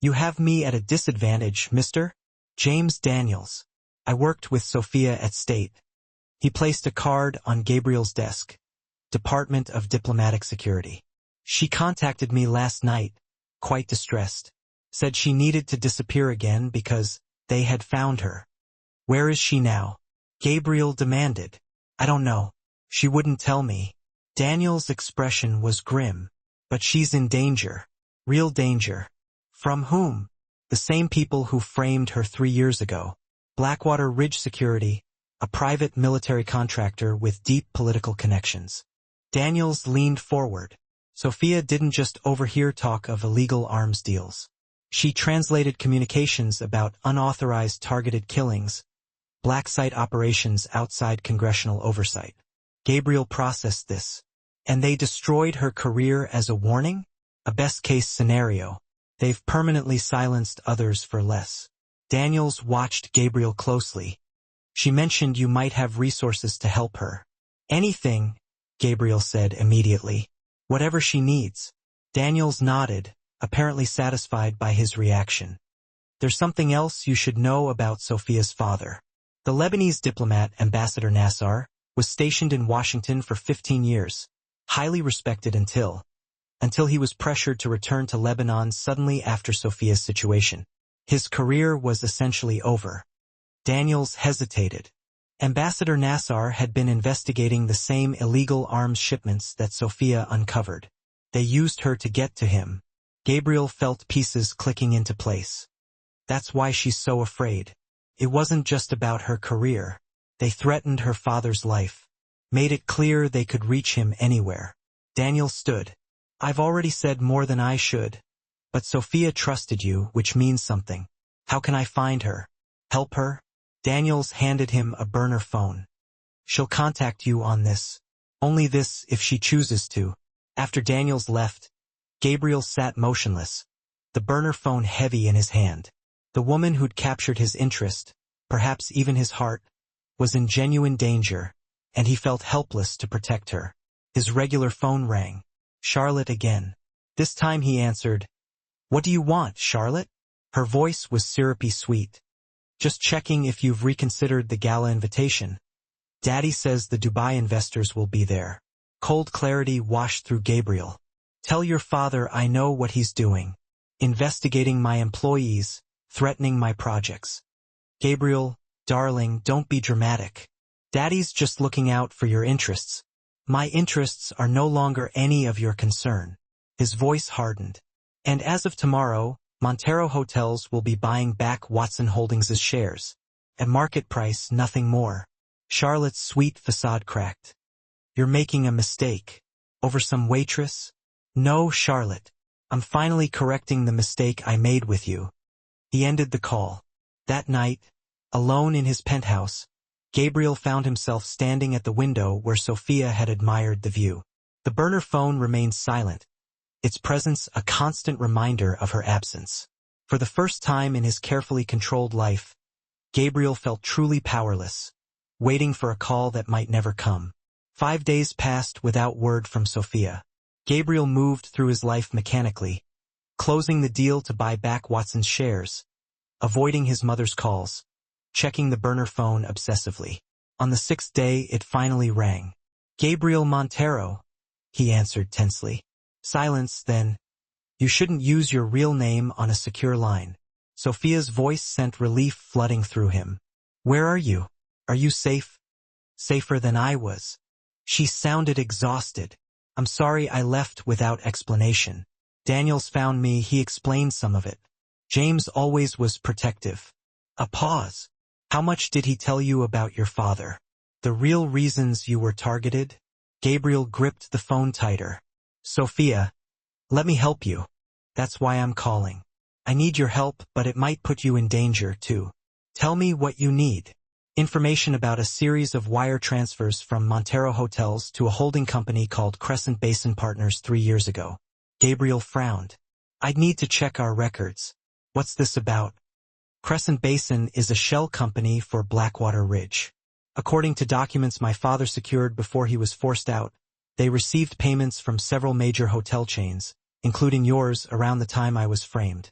"You have me at a disadvantage, Mr. James Daniels. I worked with Sophia at State." He placed a card on Gabriel's desk. "Department of Diplomatic Security. She contacted me last night, quite distressed. Said she needed to disappear again because they had found her." "Where is she now?" Gabriel demanded. "I don't know. She wouldn't tell me." Daniel's expression was grim. "But she's in danger. Real danger." "From whom?" "The same people who framed her 3 years ago. Blackwater Ridge Security, a private military contractor with deep political connections." Daniels leaned forward. "Sophia didn't just overhear talk of illegal arms deals. She translated communications about unauthorized targeted killings, black site operations outside congressional oversight." Gabriel processed this. "And they destroyed her career as a warning? A best-case scenario. They've permanently silenced others for less." Daniels watched Gabriel closely. "She mentioned you might have resources to help her." "Anything," Gabriel said immediately. Whatever she needs. Daniels nodded, apparently satisfied by his reaction. There's something else you should know about Sophia's father. The Lebanese diplomat, Ambassador Nassar, was stationed in Washington for 15 years, highly respected until he was pressured to return to Lebanon suddenly after Sophia's situation. His career was essentially over. Daniels hesitated. Ambassador Nassar had been investigating the same illegal arms shipments that Sophia uncovered. They used her to get to him. Gabriel felt pieces clicking into place. That's why she's so afraid. It wasn't just about her career. They threatened her father's life. Made it clear they could reach him anywhere. Daniel stood. I've already said more than I should. But Sophia trusted you, which means something. How can I find her? Help her? Daniels handed him a burner phone. She'll contact you on this. Only this if she chooses to. After Daniels left, Gabriel sat motionless, the burner phone heavy in his hand. The woman who'd captured his interest, perhaps even his heart, was in genuine danger, and he felt helpless to protect her. His regular phone rang. Charlotte again. This time he answered, "What do you want, Charlotte?" Her voice was syrupy sweet. "Just checking if you've reconsidered the gala invitation. Daddy says the Dubai investors will be there." Cold clarity washed through Gabriel. "Tell your father I know what he's doing. Investigating my employees, threatening my projects." "Gabriel, darling, don't be dramatic. Daddy's just looking out for your interests. My interests are no longer any of your concern." His voice hardened. "And as of tomorrow, Montero Hotels will be buying back Watson Holdings' shares. At market price, nothing more." Charlotte's sweet facade cracked. "You're making a mistake. Over some waitress?" "No, Charlotte. I'm finally correcting the mistake I made with you." He ended the call. That night, alone in his penthouse, Gabriel found himself standing at the window where Sophia had admired the view. The burner phone remained silent, its presence a constant reminder of her absence. For the first time in his carefully controlled life, Gabriel felt truly powerless, waiting for a call that might never come. 5 days passed without word from Sophia. Gabriel moved through his life mechanically, closing the deal to buy back Watson's shares, avoiding his mother's calls, checking the burner phone obsessively. On the 6th day, it finally rang. "Gabriel Montero," he answered tensely. Silence, then. "You shouldn't use your real name on a secure line." Sophia's voice sent relief flooding through him. "Where are you? Are you safe?" "Safer than I was." She sounded exhausted. "I'm sorry I left without explanation. Daniels found me, he explained some of it. James always was protective." A pause. "How much did he tell you about your father? The real reasons you were targeted?" Gabriel gripped the phone tighter. "Sophia, let me help you. That's why I'm calling. I need your help, but it might put you in danger, too. Tell me what you need." Information about a series of wire transfers from Montero Hotels to a holding company called Crescent Basin Partners 3 years ago. Gabriel frowned. "I'd need to check our records. What's this about?" "Crescent Basin is a shell company for Blackwater Ridge. According to documents my father secured before he was forced out, they received payments from several major hotel chains, including yours, around the time I was framed."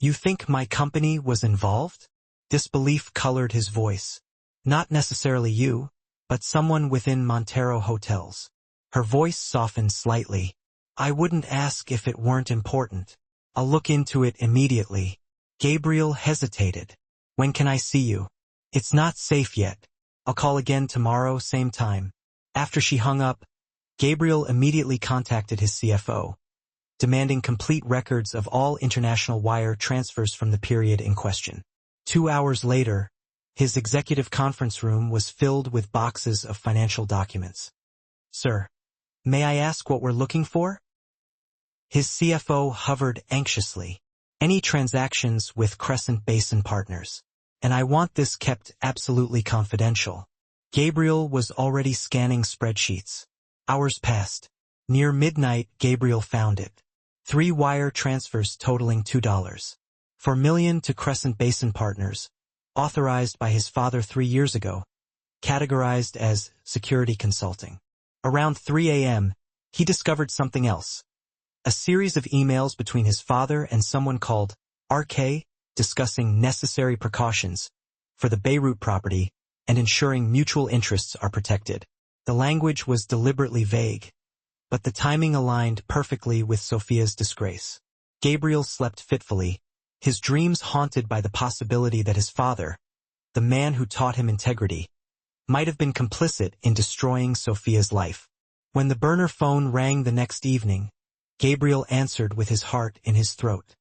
"You think my company was involved?" Disbelief colored his voice. "Not necessarily you, but someone within Montero Hotels." Her voice softened slightly. "I wouldn't ask if it weren't important. I'll look into it immediately." Gabriel hesitated. "When can I see you?" "It's not safe yet. I'll call again tomorrow, same time." After she hung up, Gabriel immediately contacted his CFO, demanding complete records of all international wire transfers from the period in question. 2 hours later, his executive conference room was filled with boxes of financial documents. "Sir, may I ask what we're looking for?" His CFO hovered anxiously. "Any transactions with Crescent Basin Partners. And I want this kept absolutely confidential." Gabriel was already scanning spreadsheets. Hours passed. Near midnight, Gabriel found it. 3 wire transfers totaling $2.4 million to Crescent Basin Partners, authorized by his father 3 years ago, categorized as security consulting. Around 3 a.m., he discovered something else. A series of emails between his father and someone called RK, discussing necessary precautions for the Beirut property and ensuring mutual interests are protected. The language was deliberately vague, but the timing aligned perfectly with Sophia's disgrace. Gabriel slept fitfully, his dreams haunted by the possibility that his father, the man who taught him integrity, might have been complicit in destroying Sophia's life. When the burner phone rang the next evening, Gabriel answered with his heart in his throat.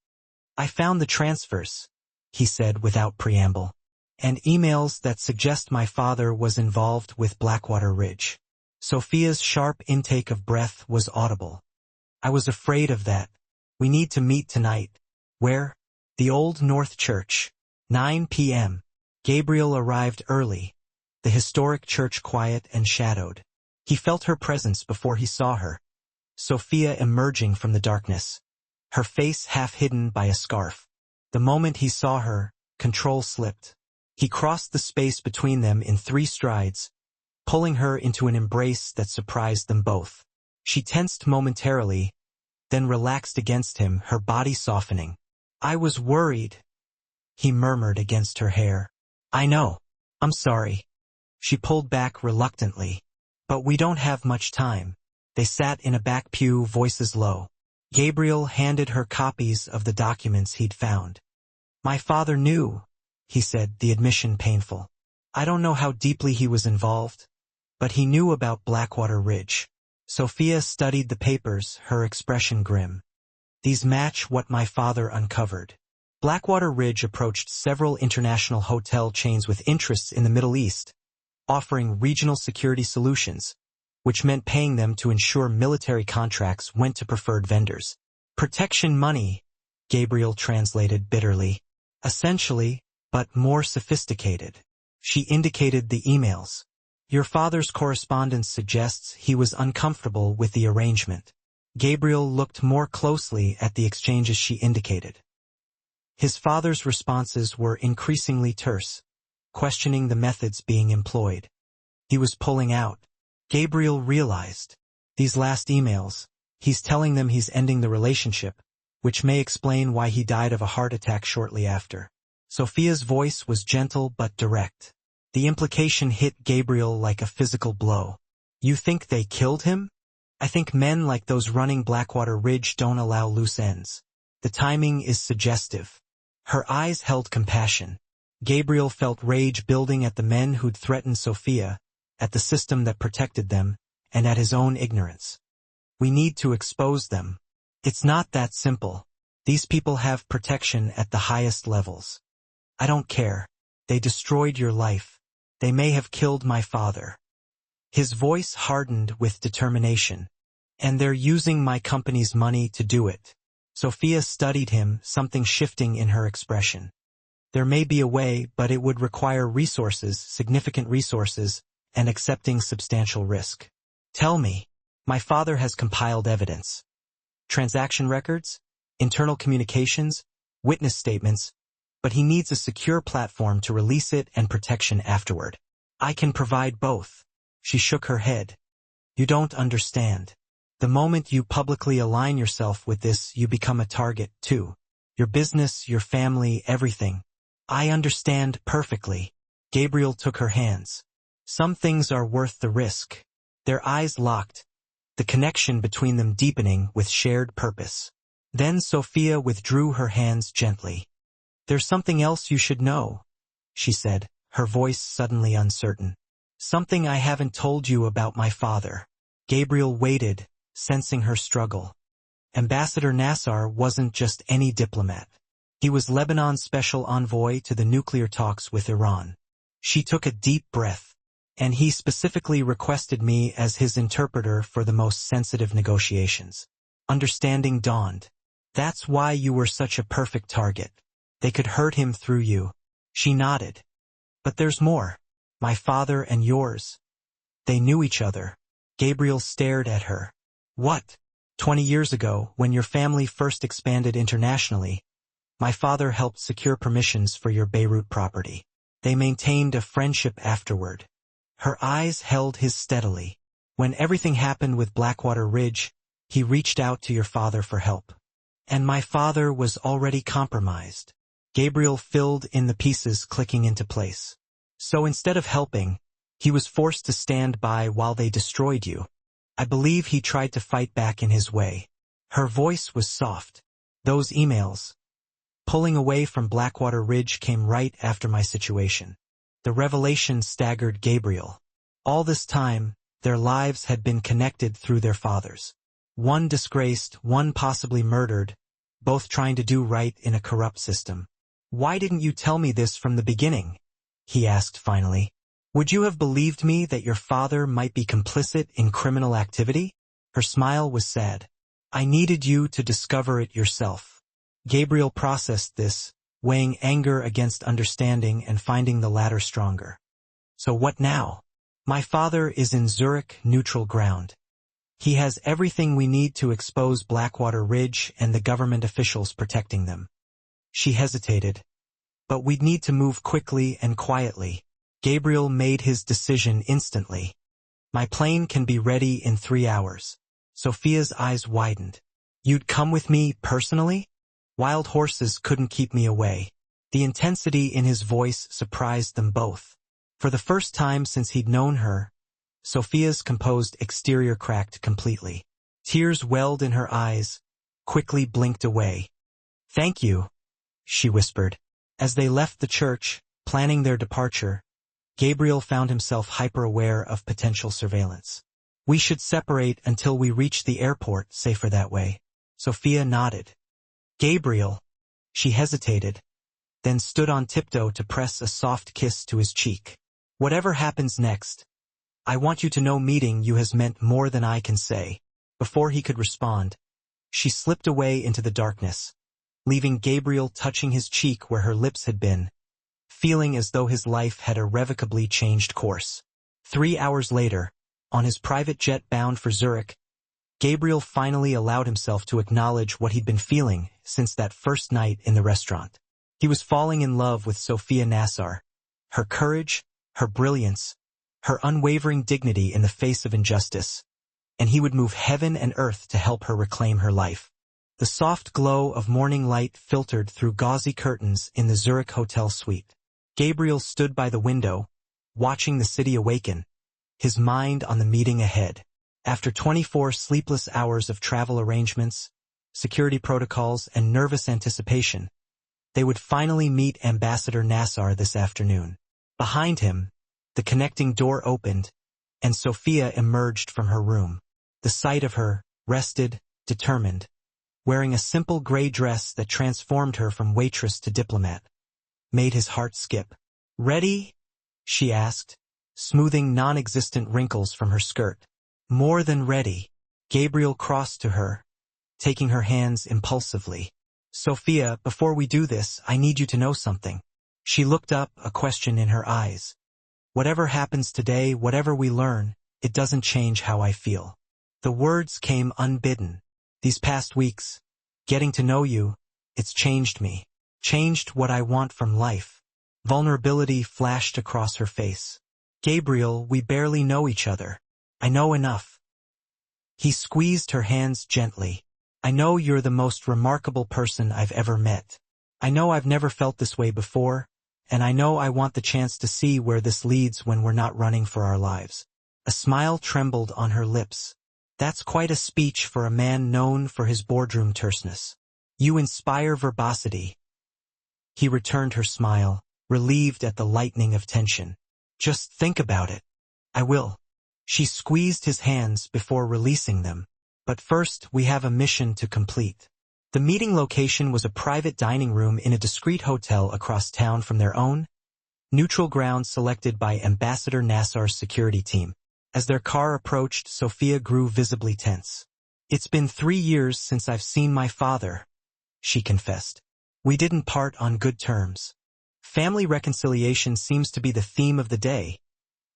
"I found the transfers," he said without preamble, "and emails that suggest my father was involved with Blackwater Ridge." Sophia's sharp intake of breath was audible. "I was afraid of that. We need to meet tonight." "Where?" "The Old North Church. 9 p.m. Gabriel arrived early, the historic church quiet and shadowed. He felt her presence before he saw her. Sophia emerging from the darkness, her face half hidden by a scarf. The moment he saw her, control slipped. He crossed the space between them in 3 strides, pulling her into an embrace that surprised them both. She tensed momentarily, then relaxed against him, her body softening. "I was worried," he murmured against her hair. "I know. I'm sorry." She pulled back reluctantly. "But we don't have much time." They sat in a back pew, voices low. Gabriel handed her copies of the documents he'd found. "My father knew," he said, the admission painful. "I don't know how deeply he was involved, but he knew about Blackwater Ridge." Sophia studied the papers, her expression grim. "These match what my father uncovered." Blackwater Ridge approached several international hotel chains with interests in the Middle East, offering regional security solutions, which meant paying them to ensure military contracts went to preferred vendors. "Protection money," Gabriel translated bitterly. "Essentially, but more sophisticated." She indicated the emails. "Your father's correspondence suggests he was uncomfortable with the arrangement." Gabriel looked more closely at the exchanges she indicated. His father's responses were increasingly terse, questioning the methods being employed. He was pulling out. Gabriel realized. These last emails, he's telling them he's ending the relationship, which may explain why he died of a heart attack shortly after. Sophia's voice was gentle but direct. The implication hit Gabriel like a physical blow. "You think they killed him?" "I think men like those running Blackwater Ridge don't allow loose ends." The timing is suggestive. Her eyes held compassion. Gabriel felt rage building at the men who'd threatened Sophia, at the system that protected them, and at his own ignorance. "We need to expose them." "It's not that simple. These people have protection at the highest levels." "I don't care. They destroyed your life. They may have killed my father." His voice hardened with determination. "And they're using my company's money to do it." Sophia studied him, something shifting in her expression. "There may be a way, but it would require resources, significant resources, and accepting substantial risk." "Tell me." "My father has compiled evidence. Transaction records, internal communications, witness statements, but he needs a secure platform to release it and protection afterward." "I can provide both." She shook her head. "You don't understand. The moment you publicly align yourself with this, you become a target, too. Your business, your family, everything." "I understand perfectly." Gabriel took her hands. "Some things are worth the risk." Their eyes locked, the connection between them deepening with shared purpose. Then Sophia withdrew her hands gently. "There's something else you should know," she said, her voice suddenly uncertain. "Something I haven't told you about my father." Gabriel waited, sensing her struggle. Ambassador Nassar wasn't just any diplomat. He was Lebanon's special envoy to the nuclear talks with Iran. She took a deep breath. "And he specifically requested me as his interpreter for the most sensitive negotiations." Understanding dawned. "That's why you were such a perfect target. They could hurt him through you." She nodded. "But there's more. My father and yours. They knew each other." Gabriel stared at her. "What?" 20 years ago, when your family first expanded internationally, my father helped secure permissions for your Beirut property. They maintained a friendship afterward." Her eyes held his steadily. When everything happened with Blackwater Ridge, he reached out to your father for help. And my father was already compromised. Gabriel filled in the pieces, clicking into place. So instead of helping, he was forced to stand by while they destroyed you. I believe he tried to fight back in his way. Her voice was soft. Those emails, pulling away from Blackwater Ridge, came right after my situation. The revelation staggered Gabriel. All this time, their lives had been connected through their fathers. One disgraced, one possibly murdered, both trying to do right in a corrupt system. Why didn't you tell me this from the beginning? He asked finally. Would you have believed me that your father might be complicit in criminal activity? Her smile was sad. I needed you to discover it yourself. Gabriel processed this, weighing anger against understanding and finding the latter stronger. So what now? My father is in Zurich, neutral ground. He has everything we need to expose Blackwater Ridge and the government officials protecting them. She hesitated. But we'd need to move quickly and quietly. Gabriel made his decision instantly. My plane can be ready in 3 hours. Sophia's eyes widened. You'd come with me personally? Wild horses couldn't keep me away. The intensity in his voice surprised them both. For the first time since he'd known her, Sophia's composed exterior cracked completely. Tears welled in her eyes, quickly blinked away. Thank you, she whispered. As they left the church, planning their departure, Gabriel found himself hyper-aware of potential surveillance. We should separate until we reach the airport, safer that way. Sophia nodded. Gabriel. She hesitated, then stood on tiptoe to press a soft kiss to his cheek. Whatever happens next, I want you to know meeting you has meant more than I can say. Before he could respond, she slipped away into the darkness, leaving Gabriel touching his cheek where her lips had been, feeling as though his life had irrevocably changed course. 3 hours later, on his private jet bound for Zurich, Gabriel finally allowed himself to acknowledge what he'd been feeling since that first night in the restaurant. He was falling in love with Sophia Nassar, her courage, her brilliance, her unwavering dignity in the face of injustice, and he would move heaven and earth to help her reclaim her life. The soft glow of morning light filtered through gauzy curtains in the Zurich hotel suite. Gabriel stood by the window, watching the city awaken, his mind on the meeting ahead. After 24 sleepless hours of travel arrangements, security protocols, and nervous anticipation, they would finally meet Ambassador Nassar this afternoon. Behind him, the connecting door opened, and Sophia emerged from her room. The sight of her, rested, determined, wearing a simple gray dress that transformed her from waitress to diplomat, made his heart skip. Ready? She asked, smoothing non-existent wrinkles from her skirt. More than ready. Gabriel crossed to her, taking her hands impulsively. Sophia, before we do this, I need you to know something. She looked up, a question in her eyes. Whatever happens today, whatever we learn, it doesn't change how I feel. The words came unbidden. These past weeks, getting to know you, it's changed me. Changed what I want from life. Vulnerability flashed across her face. Gabriel, we barely know each other. I know enough. He squeezed her hands gently. I know you're the most remarkable person I've ever met. I know I've never felt this way before, and I know I want the chance to see where this leads when we're not running for our lives. A smile trembled on her lips. That's quite a speech for a man known for his boardroom terseness. You inspire verbosity. He returned her smile, relieved at the lightening of tension. Just think about it. I will. She squeezed his hands before releasing them. But first, we have a mission to complete. The meeting location was a private dining room in a discreet hotel across town from their own, neutral ground selected by Ambassador Nassar's security team. As their car approached, Sophia grew visibly tense. It's been 3 years since I've seen my father, she confessed. We didn't part on good terms. Family reconciliation seems to be the theme of the day,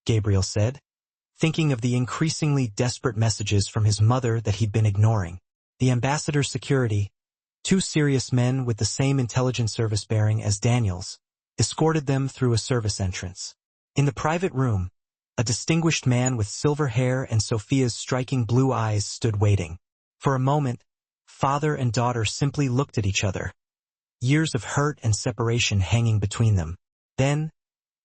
Gabriel said, thinking of the increasingly desperate messages from his mother that he'd been ignoring. The ambassador's security, 2 serious men with the same intelligence service bearing as Daniel's, escorted them through a service entrance. In the private room, A distinguished man with silver hair and Sophia's striking blue eyes stood waiting. For a moment, father and daughter simply looked at each other, years of hurt and separation hanging between them. Then,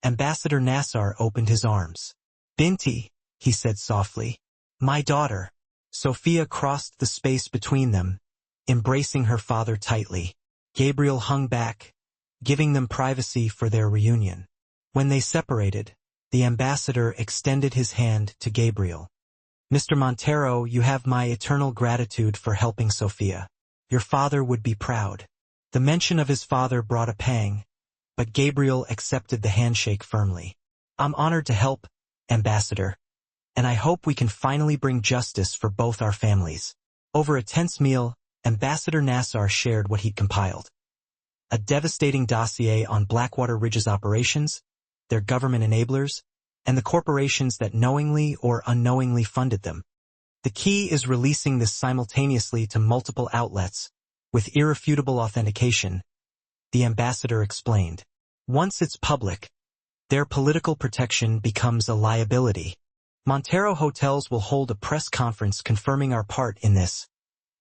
Ambassador Nassar opened his arms. "Binti," he said softly. "My daughter." Sophia crossed the space between them, embracing her father tightly. Gabriel hung back, giving them privacy for their reunion. When they separated, the ambassador extended his hand to Gabriel. "Mr. Montero, you have my eternal gratitude for helping Sophia. Your father would be proud." The mention of his father brought a pang, but Gabriel accepted the handshake firmly. "I'm honored to help, Ambassador, and I hope we can finally bring justice for both our families." Over a tense meal, Ambassador Nassar shared what he'd compiled. A devastating dossier on Blackwater Ridge's operations, their government enablers, and the corporations that knowingly or unknowingly funded them. The key is releasing this simultaneously to multiple outlets, with irrefutable authentication, the ambassador explained. Once it's public, their political protection becomes a liability. Montero Hotels will hold a press conference confirming our part in this,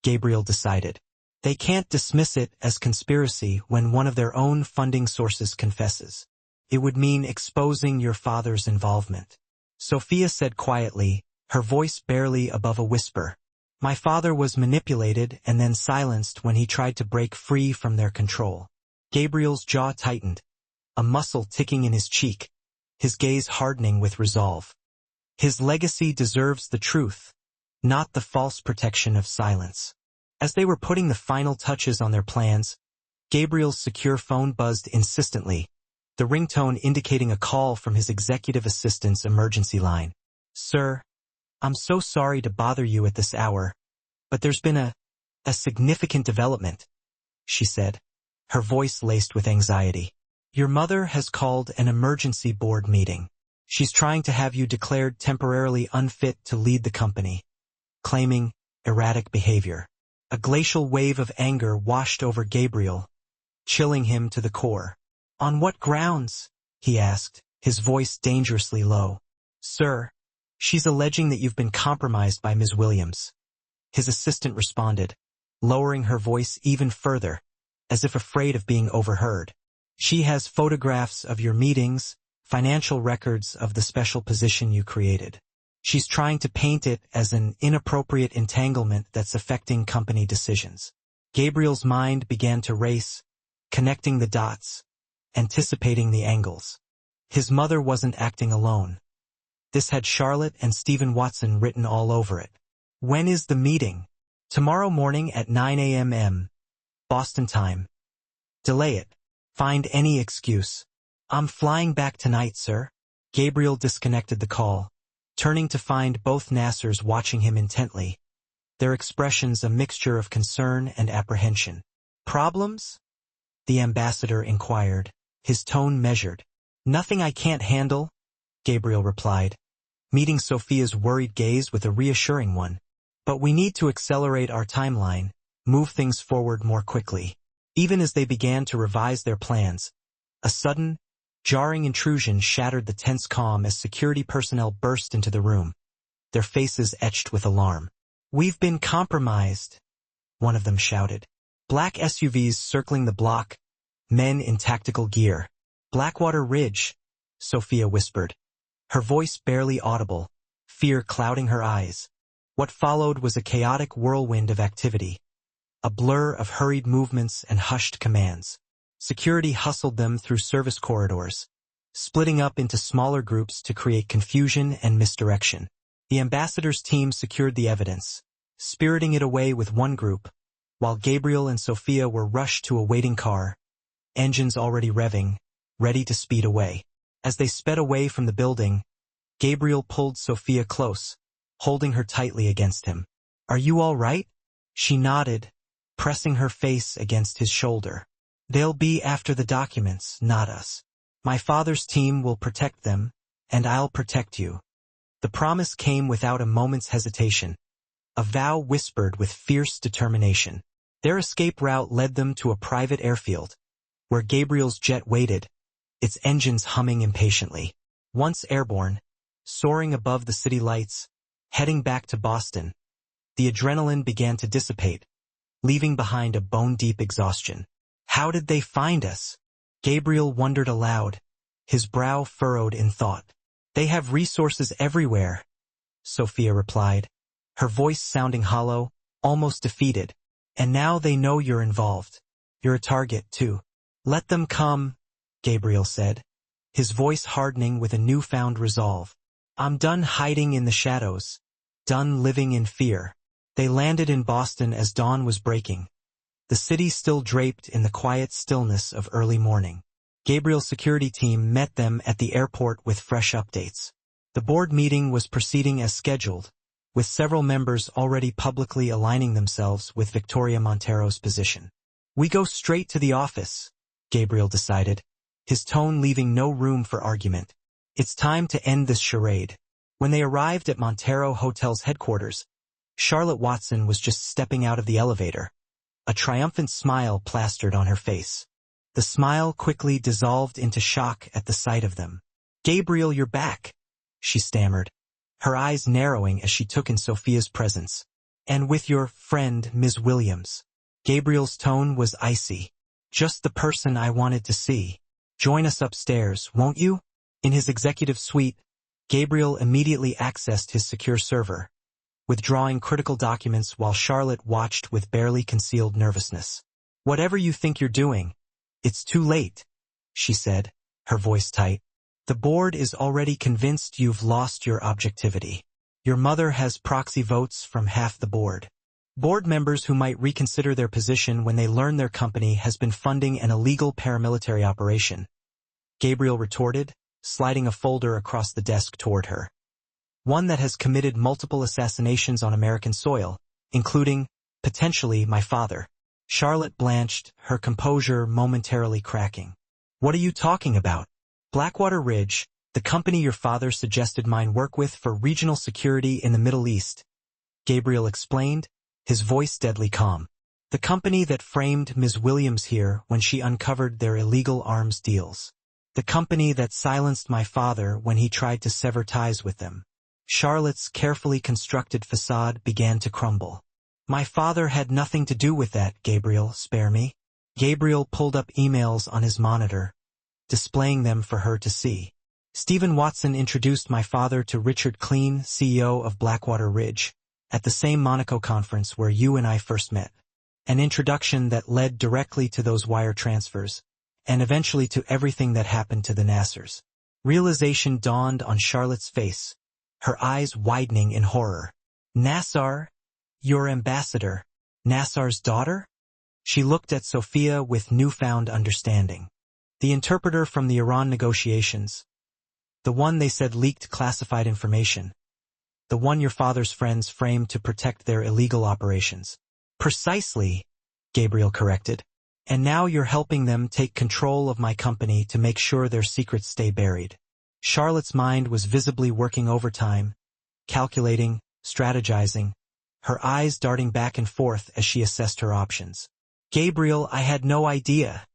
Gabriel decided. They can't dismiss it as conspiracy when one of their own funding sources confesses. It would mean exposing your father's involvement. Sophia said quietly, her voice barely above a whisper. "My father was manipulated and then silenced when he tried to break free from their control." Gabriel's jaw tightened, a muscle ticking in his cheek, his gaze hardening with resolve. His legacy deserves the truth, not the false protection of silence. As they were putting the final touches on their plans, Gabriel's secure phone buzzed insistently, the ringtone indicating a call from his executive assistant's emergency line. "Sir, I'm so sorry to bother you at this hour, but there's been a significant development," she said, her voice laced with anxiety. "Your mother has called an emergency board meeting. She's trying to have you declared temporarily unfit to lead the company, claiming erratic behavior." A glacial wave of anger washed over Gabriel, chilling him to the core. "On what grounds?" he asked, his voice dangerously low. "Sir, she's alleging that you've been compromised by Ms. Williams," his assistant responded, lowering her voice even further, as if afraid of being overheard. "She has photographs of your meetings, financial records of the special position you created. She's trying to paint it as an inappropriate entanglement that's affecting company decisions." Gabriel's mind began to race, connecting the dots, anticipating the angles. His mother wasn't acting alone. This had Charlotte and Stephen Watson written all over it. "When is the meeting?" "Tomorrow morning at 9 a.m. Boston time." "Delay it. Find any excuse." "I'm flying back tonight, sir." Gabriel disconnected the call, turning to find both Nassars watching him intently, their expressions a mixture of concern and apprehension. "Problems?" the ambassador inquired, his tone measured. "Nothing I can't handle," Gabriel replied, meeting Sophia's worried gaze with a reassuring one. "But we need to accelerate our timeline, move things forward more quickly." Even as they began to revise their plans, a sudden, jarring intrusion shattered the tense calm as security personnel burst into the room, their faces etched with alarm. "We've been compromised," one of them shouted. Black SUVs circling the block, men in tactical gear. "Blackwater Ridge," Sophia whispered, her voice barely audible, fear clouding her eyes. What followed was a chaotic whirlwind of activity, a blur of hurried movements and hushed commands. Security hustled them through service corridors, splitting up into smaller groups to create confusion and misdirection. The ambassador's team secured the evidence, spiriting it away with one group, while Gabriel and Sophia were rushed to a waiting car, engines already revving, ready to speed away. As they sped away from the building, Gabriel pulled Sophia close, holding her tightly against him. "Are you all right?" She nodded, pressing her face against his shoulder. "They'll be after the documents, not us. My father's team will protect them, and I'll protect you." The promise came without a moment's hesitation, a vow whispered with fierce determination. Their escape route led them to a private airfield, where Gabriel's jet waited, its engines humming impatiently. Once airborne, soaring above the city lights, heading back to Boston. The adrenaline began to dissipate, leaving behind a bone-deep exhaustion. How did they find us? Gabriel wondered aloud, his brow furrowed in thought. They have resources everywhere, Sophia replied, her voice sounding hollow, almost defeated. And now they know you're involved. You're a target, too. Let them come, Gabriel said, his voice hardening with a newfound resolve. I'm done hiding in the shadows, done living in fear. They landed in Boston as dawn was breaking, the city still draped in the quiet stillness of early morning. Gabriel's security team met them at the airport with fresh updates. The board meeting was proceeding as scheduled, with several members already publicly aligning themselves with Victoria Montero's position. We go straight to the office, Gabriel decided, his tone leaving no room for argument. It's time to end this charade. When they arrived at Montero Hotel's headquarters, Charlotte Watson was just stepping out of the elevator. A triumphant smile plastered on her face. The smile quickly dissolved into shock at the sight of them. Gabriel, you're back, she stammered, her eyes narrowing as she took in Sophia's presence. And with your friend, Ms. Williams. Gabriel's tone was icy. Just the person I wanted to see. Join us upstairs, won't you? In his executive suite, Gabriel immediately accessed his secure server, withdrawing critical documents while Charlotte watched with barely concealed nervousness. Whatever you think you're doing, it's too late, she said, her voice tight. The board is already convinced you've lost your objectivity. Your mother has proxy votes from half the board. Board members who might reconsider their position when they learn their company has been funding an illegal paramilitary operation, Gabriel retorted, sliding a folder across the desk toward her. One that has committed multiple assassinations on American soil, including, potentially, my father. Charlotte blanched, her composure momentarily cracking. What are you talking about? Blackwater Ridge, the company your father suggested mine work with for regional security in the Middle East, Gabriel explained, his voice deadly calm. The company that framed Ms. Williams here when she uncovered their illegal arms deals. The company that silenced my father when he tried to sever ties with them. Charlotte's carefully constructed facade began to crumble. My father had nothing to do with that, Gabriel, spare me. Gabriel pulled up emails on his monitor, displaying them for her to see. Stephen Watson introduced my father to Richard Clean, CEO of Blackwater Ridge, at the same Monaco conference where you and I first met. An introduction that led directly to those wire transfers, and eventually to everything that happened to the Nassers. Realization dawned on Charlotte's face, her eyes widening in horror. Nassar? Your ambassador? Nassar's daughter? She looked at Sophia with newfound understanding. The interpreter from the Iran negotiations. The one they said leaked classified information. The one your father's friends framed to protect their illegal operations. Precisely, Gabriel corrected. And now you're helping them take control of my company to make sure their secrets stay buried. Charlotte's mind was visibly working overtime, calculating, strategizing, her eyes darting back and forth as she assessed her options. Gabriel, I had no idea,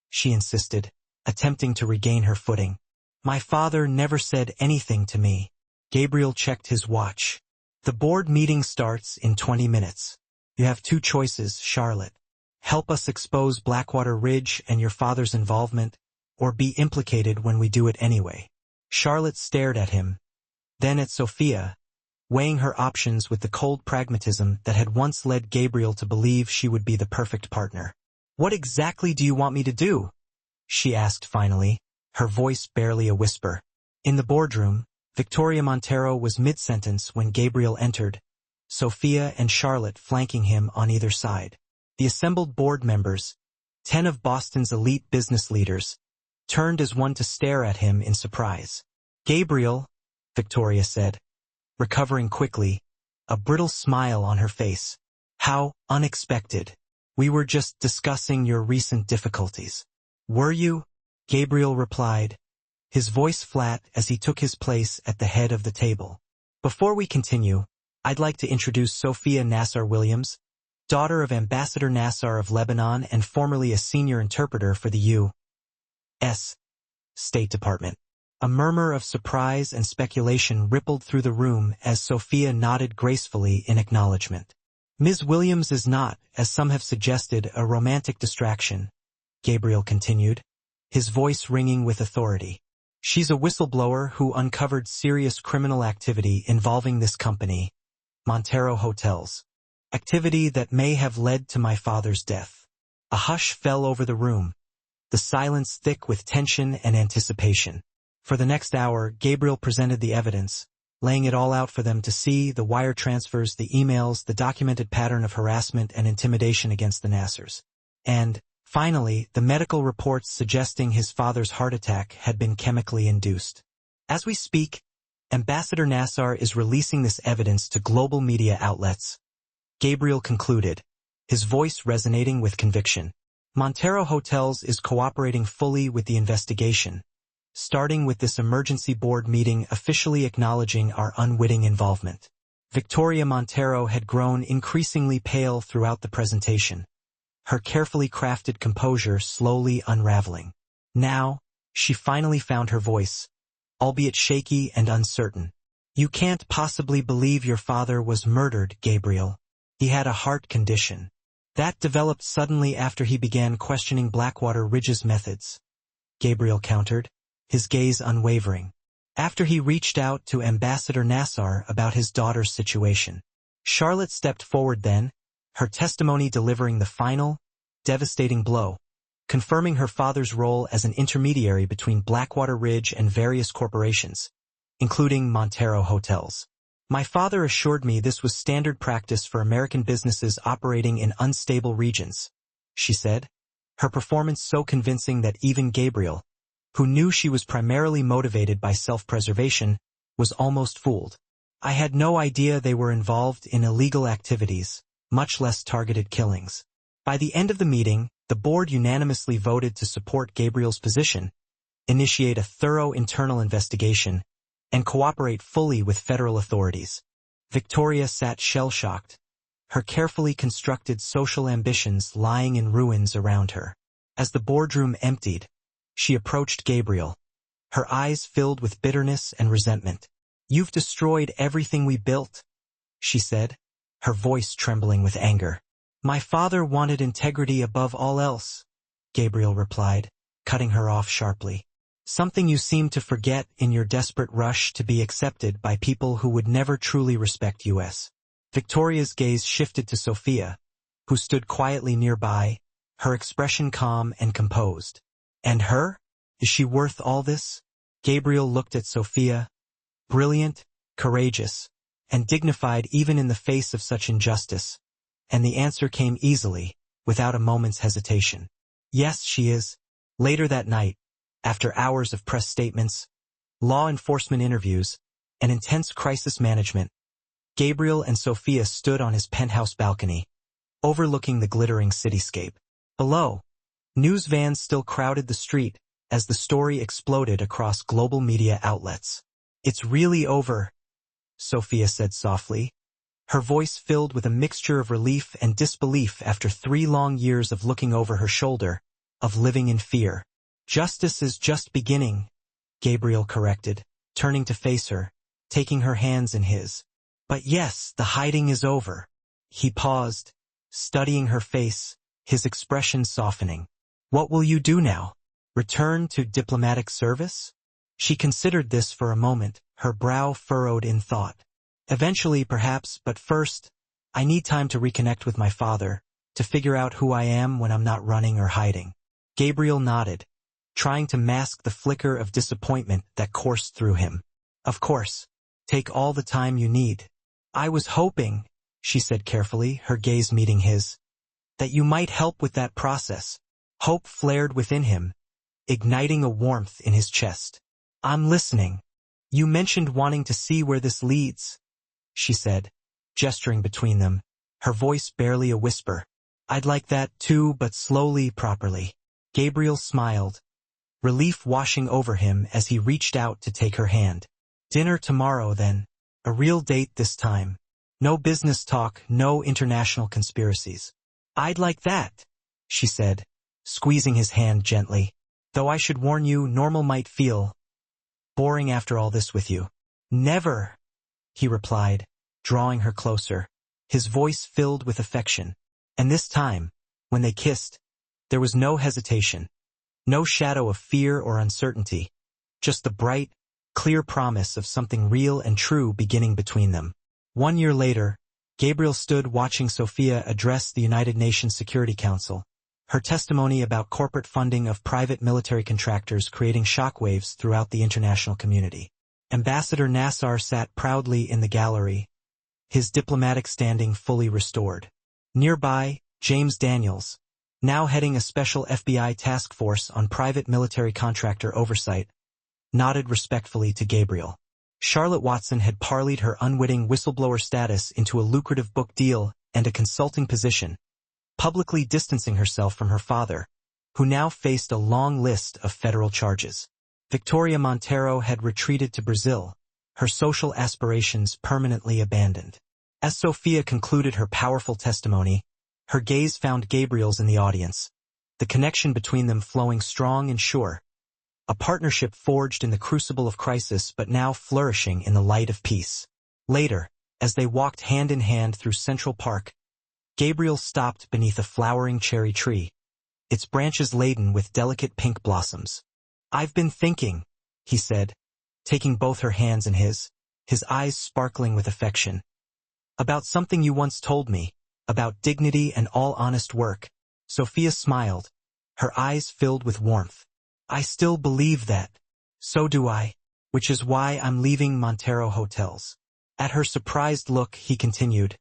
she insisted, attempting to regain her footing. My father never said anything to me. Gabriel checked his watch. The board meeting starts in 20 minutes. You have two choices, Charlotte. Help us expose Blackwater Ridge and your father's involvement, or be implicated when we do it anyway. Charlotte stared at him, then at Sophia, weighing her options with the cold pragmatism that had once led Gabriel to believe she would be the perfect partner. What exactly do you want me to do? She asked finally, her voice barely a whisper. In the boardroom, Victoria Montero was mid-sentence when Gabriel entered, Sophia and Charlotte flanking him on either side. The assembled board members, 10 of Boston's elite business leaders, turned as one to stare at him in surprise. Gabriel, Victoria said, recovering quickly, a brittle smile on her face. How unexpected. We were just discussing your recent difficulties. Were you? Gabriel replied, his voice flat as he took his place at the head of the table. Before we continue, I'd like to introduce Sophia Nassar Williams, daughter of Ambassador Nassar of Lebanon and formerly a senior interpreter for the U.S. State Department. A murmur of surprise and speculation rippled through the room as Sophia nodded gracefully in acknowledgement. Ms. Williams is not, as some have suggested, a romantic distraction, Gabriel continued, his voice ringing with authority. She's a whistleblower who uncovered serious criminal activity involving this company, Montero Hotels. Activity that may have led to my father's death. A hush fell over the room, the silence thick with tension and anticipation. For the next hour, Gabriel presented the evidence, laying it all out for them to see, the wire transfers, the emails, the documented pattern of harassment and intimidation against the Nassers. And, finally, the medical reports suggesting his father's heart attack had been chemically induced. As we speak, Ambassador Nassar is releasing this evidence to global media outlets, Gabriel concluded, his voice resonating with conviction. Montero Hotels is cooperating fully with the investigation, starting with this emergency board meeting officially acknowledging our unwitting involvement. Victoria Montero had grown increasingly pale throughout the presentation, her carefully crafted composure slowly unraveling. Now, she finally found her voice, albeit shaky and uncertain. You can't possibly believe your father was murdered, Gabriel. He had a heart condition. That developed suddenly after he began questioning Blackwater Ridge's methods, Gabriel countered, his gaze unwavering. After he reached out to Ambassador Nassar about his daughter's situation. Charlotte stepped forward then, her testimony delivering the final, devastating blow, confirming her father's role as an intermediary between Blackwater Ridge and various corporations, including Montero Hotels. My father assured me this was standard practice for American businesses operating in unstable regions, she said, her performance so convincing that even Gabriel, who knew she was primarily motivated by self-preservation, was almost fooled. I had no idea they were involved in illegal activities, much less targeted killings. By the end of the meeting, the board unanimously voted to support Gabriel's position, initiate a thorough internal investigation, and cooperate fully with federal authorities. Victoria sat shell-shocked, her carefully constructed social ambitions lying in ruins around her. As the boardroom emptied, she approached Gabriel, her eyes filled with bitterness and resentment. You've destroyed everything we built, she said, her voice trembling with anger. My father wanted integrity above all else, Gabriel replied, cutting her off sharply. Something you seem to forget in your desperate rush to be accepted by people who would never truly respect us. Victoria's gaze shifted to Sophia, who stood quietly nearby, her expression calm and composed. And her? Is she worth all this? Gabriel looked at Sophia, brilliant, courageous, and dignified even in the face of such injustice, and the answer came easily, without a moment's hesitation. Yes, she is. Later that night, after hours of press statements, law enforcement interviews, and intense crisis management, Gabriel and Sophia stood on his penthouse balcony, overlooking the glittering cityscape. Below, news vans still crowded the street as the story exploded across global media outlets. It's really over, Sophia said softly, her voice filled with a mixture of relief and disbelief after 3 long years of looking over her shoulder, of living in fear. Justice is just beginning, Gabriel corrected, turning to face her, taking her hands in his. But yes, the hiding is over. He paused, studying her face, his expression softening. What will you do now? Return to diplomatic service? She considered this for a moment, her brow furrowed in thought. Eventually, perhaps, but first, I need time to reconnect with my father, to figure out who I am when I'm not running or hiding. Gabriel nodded, trying to mask the flicker of disappointment that coursed through him. Of course. Take all the time you need. I was hoping, she said carefully, her gaze meeting his, that you might help with that process. Hope flared within him, igniting a warmth in his chest. I'm listening. You mentioned wanting to see where this leads, she said, gesturing between them, her voice barely a whisper. I'd like that too, but slowly, properly. Gabriel smiled, relief washing over him as he reached out to take her hand. Dinner tomorrow, then. A real date this time. No business talk, no international conspiracies. I'd like that, she said, squeezing his hand gently. Though I should warn you, Normal might feel boring after all this with you." "Never," he replied, drawing her closer, his voice filled with affection. And this time, when they kissed, there was no hesitation, no shadow of fear or uncertainty, just the bright, clear promise of something real and true beginning between them. 1 year later, Gabriel stood watching Sophia address the United Nations Security Council, her testimony about corporate funding of private military contractors creating shockwaves throughout the international community. Ambassador Nassar sat proudly in the gallery, his diplomatic standing fully restored. Nearby, James Daniels, now heading a special FBI task force on private military contractor oversight, nodded respectfully to Gabriel. Charlotte Watson had parlayed her unwitting whistleblower status into a lucrative book deal and a consulting position, publicly distancing herself from her father, who now faced a long list of federal charges. Victoria Montero had retreated to Brazil, her social aspirations permanently abandoned. As Sophia concluded her powerful testimony, her gaze found Gabriel's in the audience, the connection between them flowing strong and sure, a partnership forged in the crucible of crisis but now flourishing in the light of peace. Later, as they walked hand in hand through Central Park, Gabriel stopped beneath a flowering cherry tree, its branches laden with delicate pink blossoms. "I've been thinking," he said, taking both her hands in his eyes sparkling with affection, "about something you once told me, about dignity and all honest work." Sophia smiled, her eyes filled with warmth. "I still believe that." "So do I, which is why I'm leaving Montero Hotels." At her surprised look, he continued,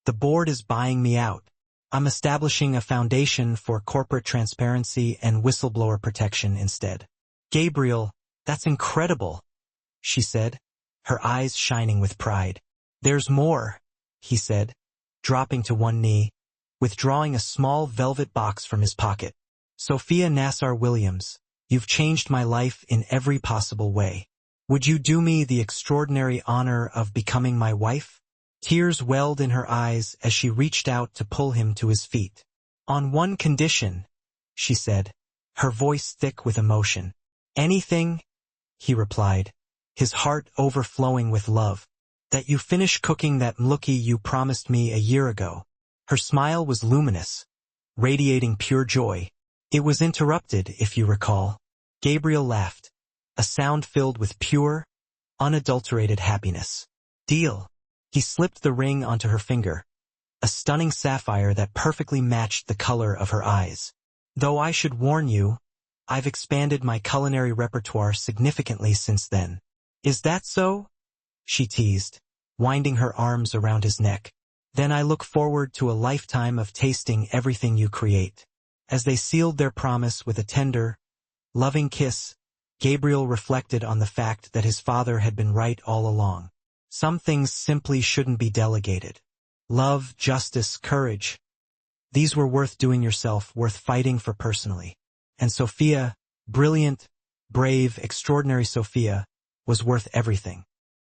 "The board is buying me out. I'm establishing a foundation for corporate transparency and whistleblower protection instead." "Gabriel, that's incredible," she said, her eyes shining with pride. "There's more," he said, dropping to one knee, withdrawing a small velvet box from his pocket. "Sophia Nassar-Williams, you've changed my life in every possible way. Would you do me the extraordinary honor of becoming my wife?" Tears welled in her eyes as she reached out to pull him to his feet. "On one condition," she said, her voice thick with emotion. "Anything," he replied, his heart overflowing with love. "That you finish cooking that mluki you promised me a year ago." Her smile was luminous, radiating pure joy. "It was interrupted, if you recall." Gabriel laughed, a sound filled with pure, unadulterated happiness. "Deal." He slipped the ring onto her finger, a stunning sapphire that perfectly matched the color of her eyes. "Though I should warn you, I've expanded my culinary repertoire significantly since then." "Is that so?" she teased, winding her arms around his neck. "Then I look forward to a lifetime of tasting everything you create." As they sealed their promise with a tender, loving kiss, Gabriel reflected on the fact that his father had been right all along. Some things simply shouldn't be delegated. Love, justice, courage. These were worth doing yourself, worth fighting for personally. And Sophia, brilliant, brave, extraordinary Sophia, was worth everything.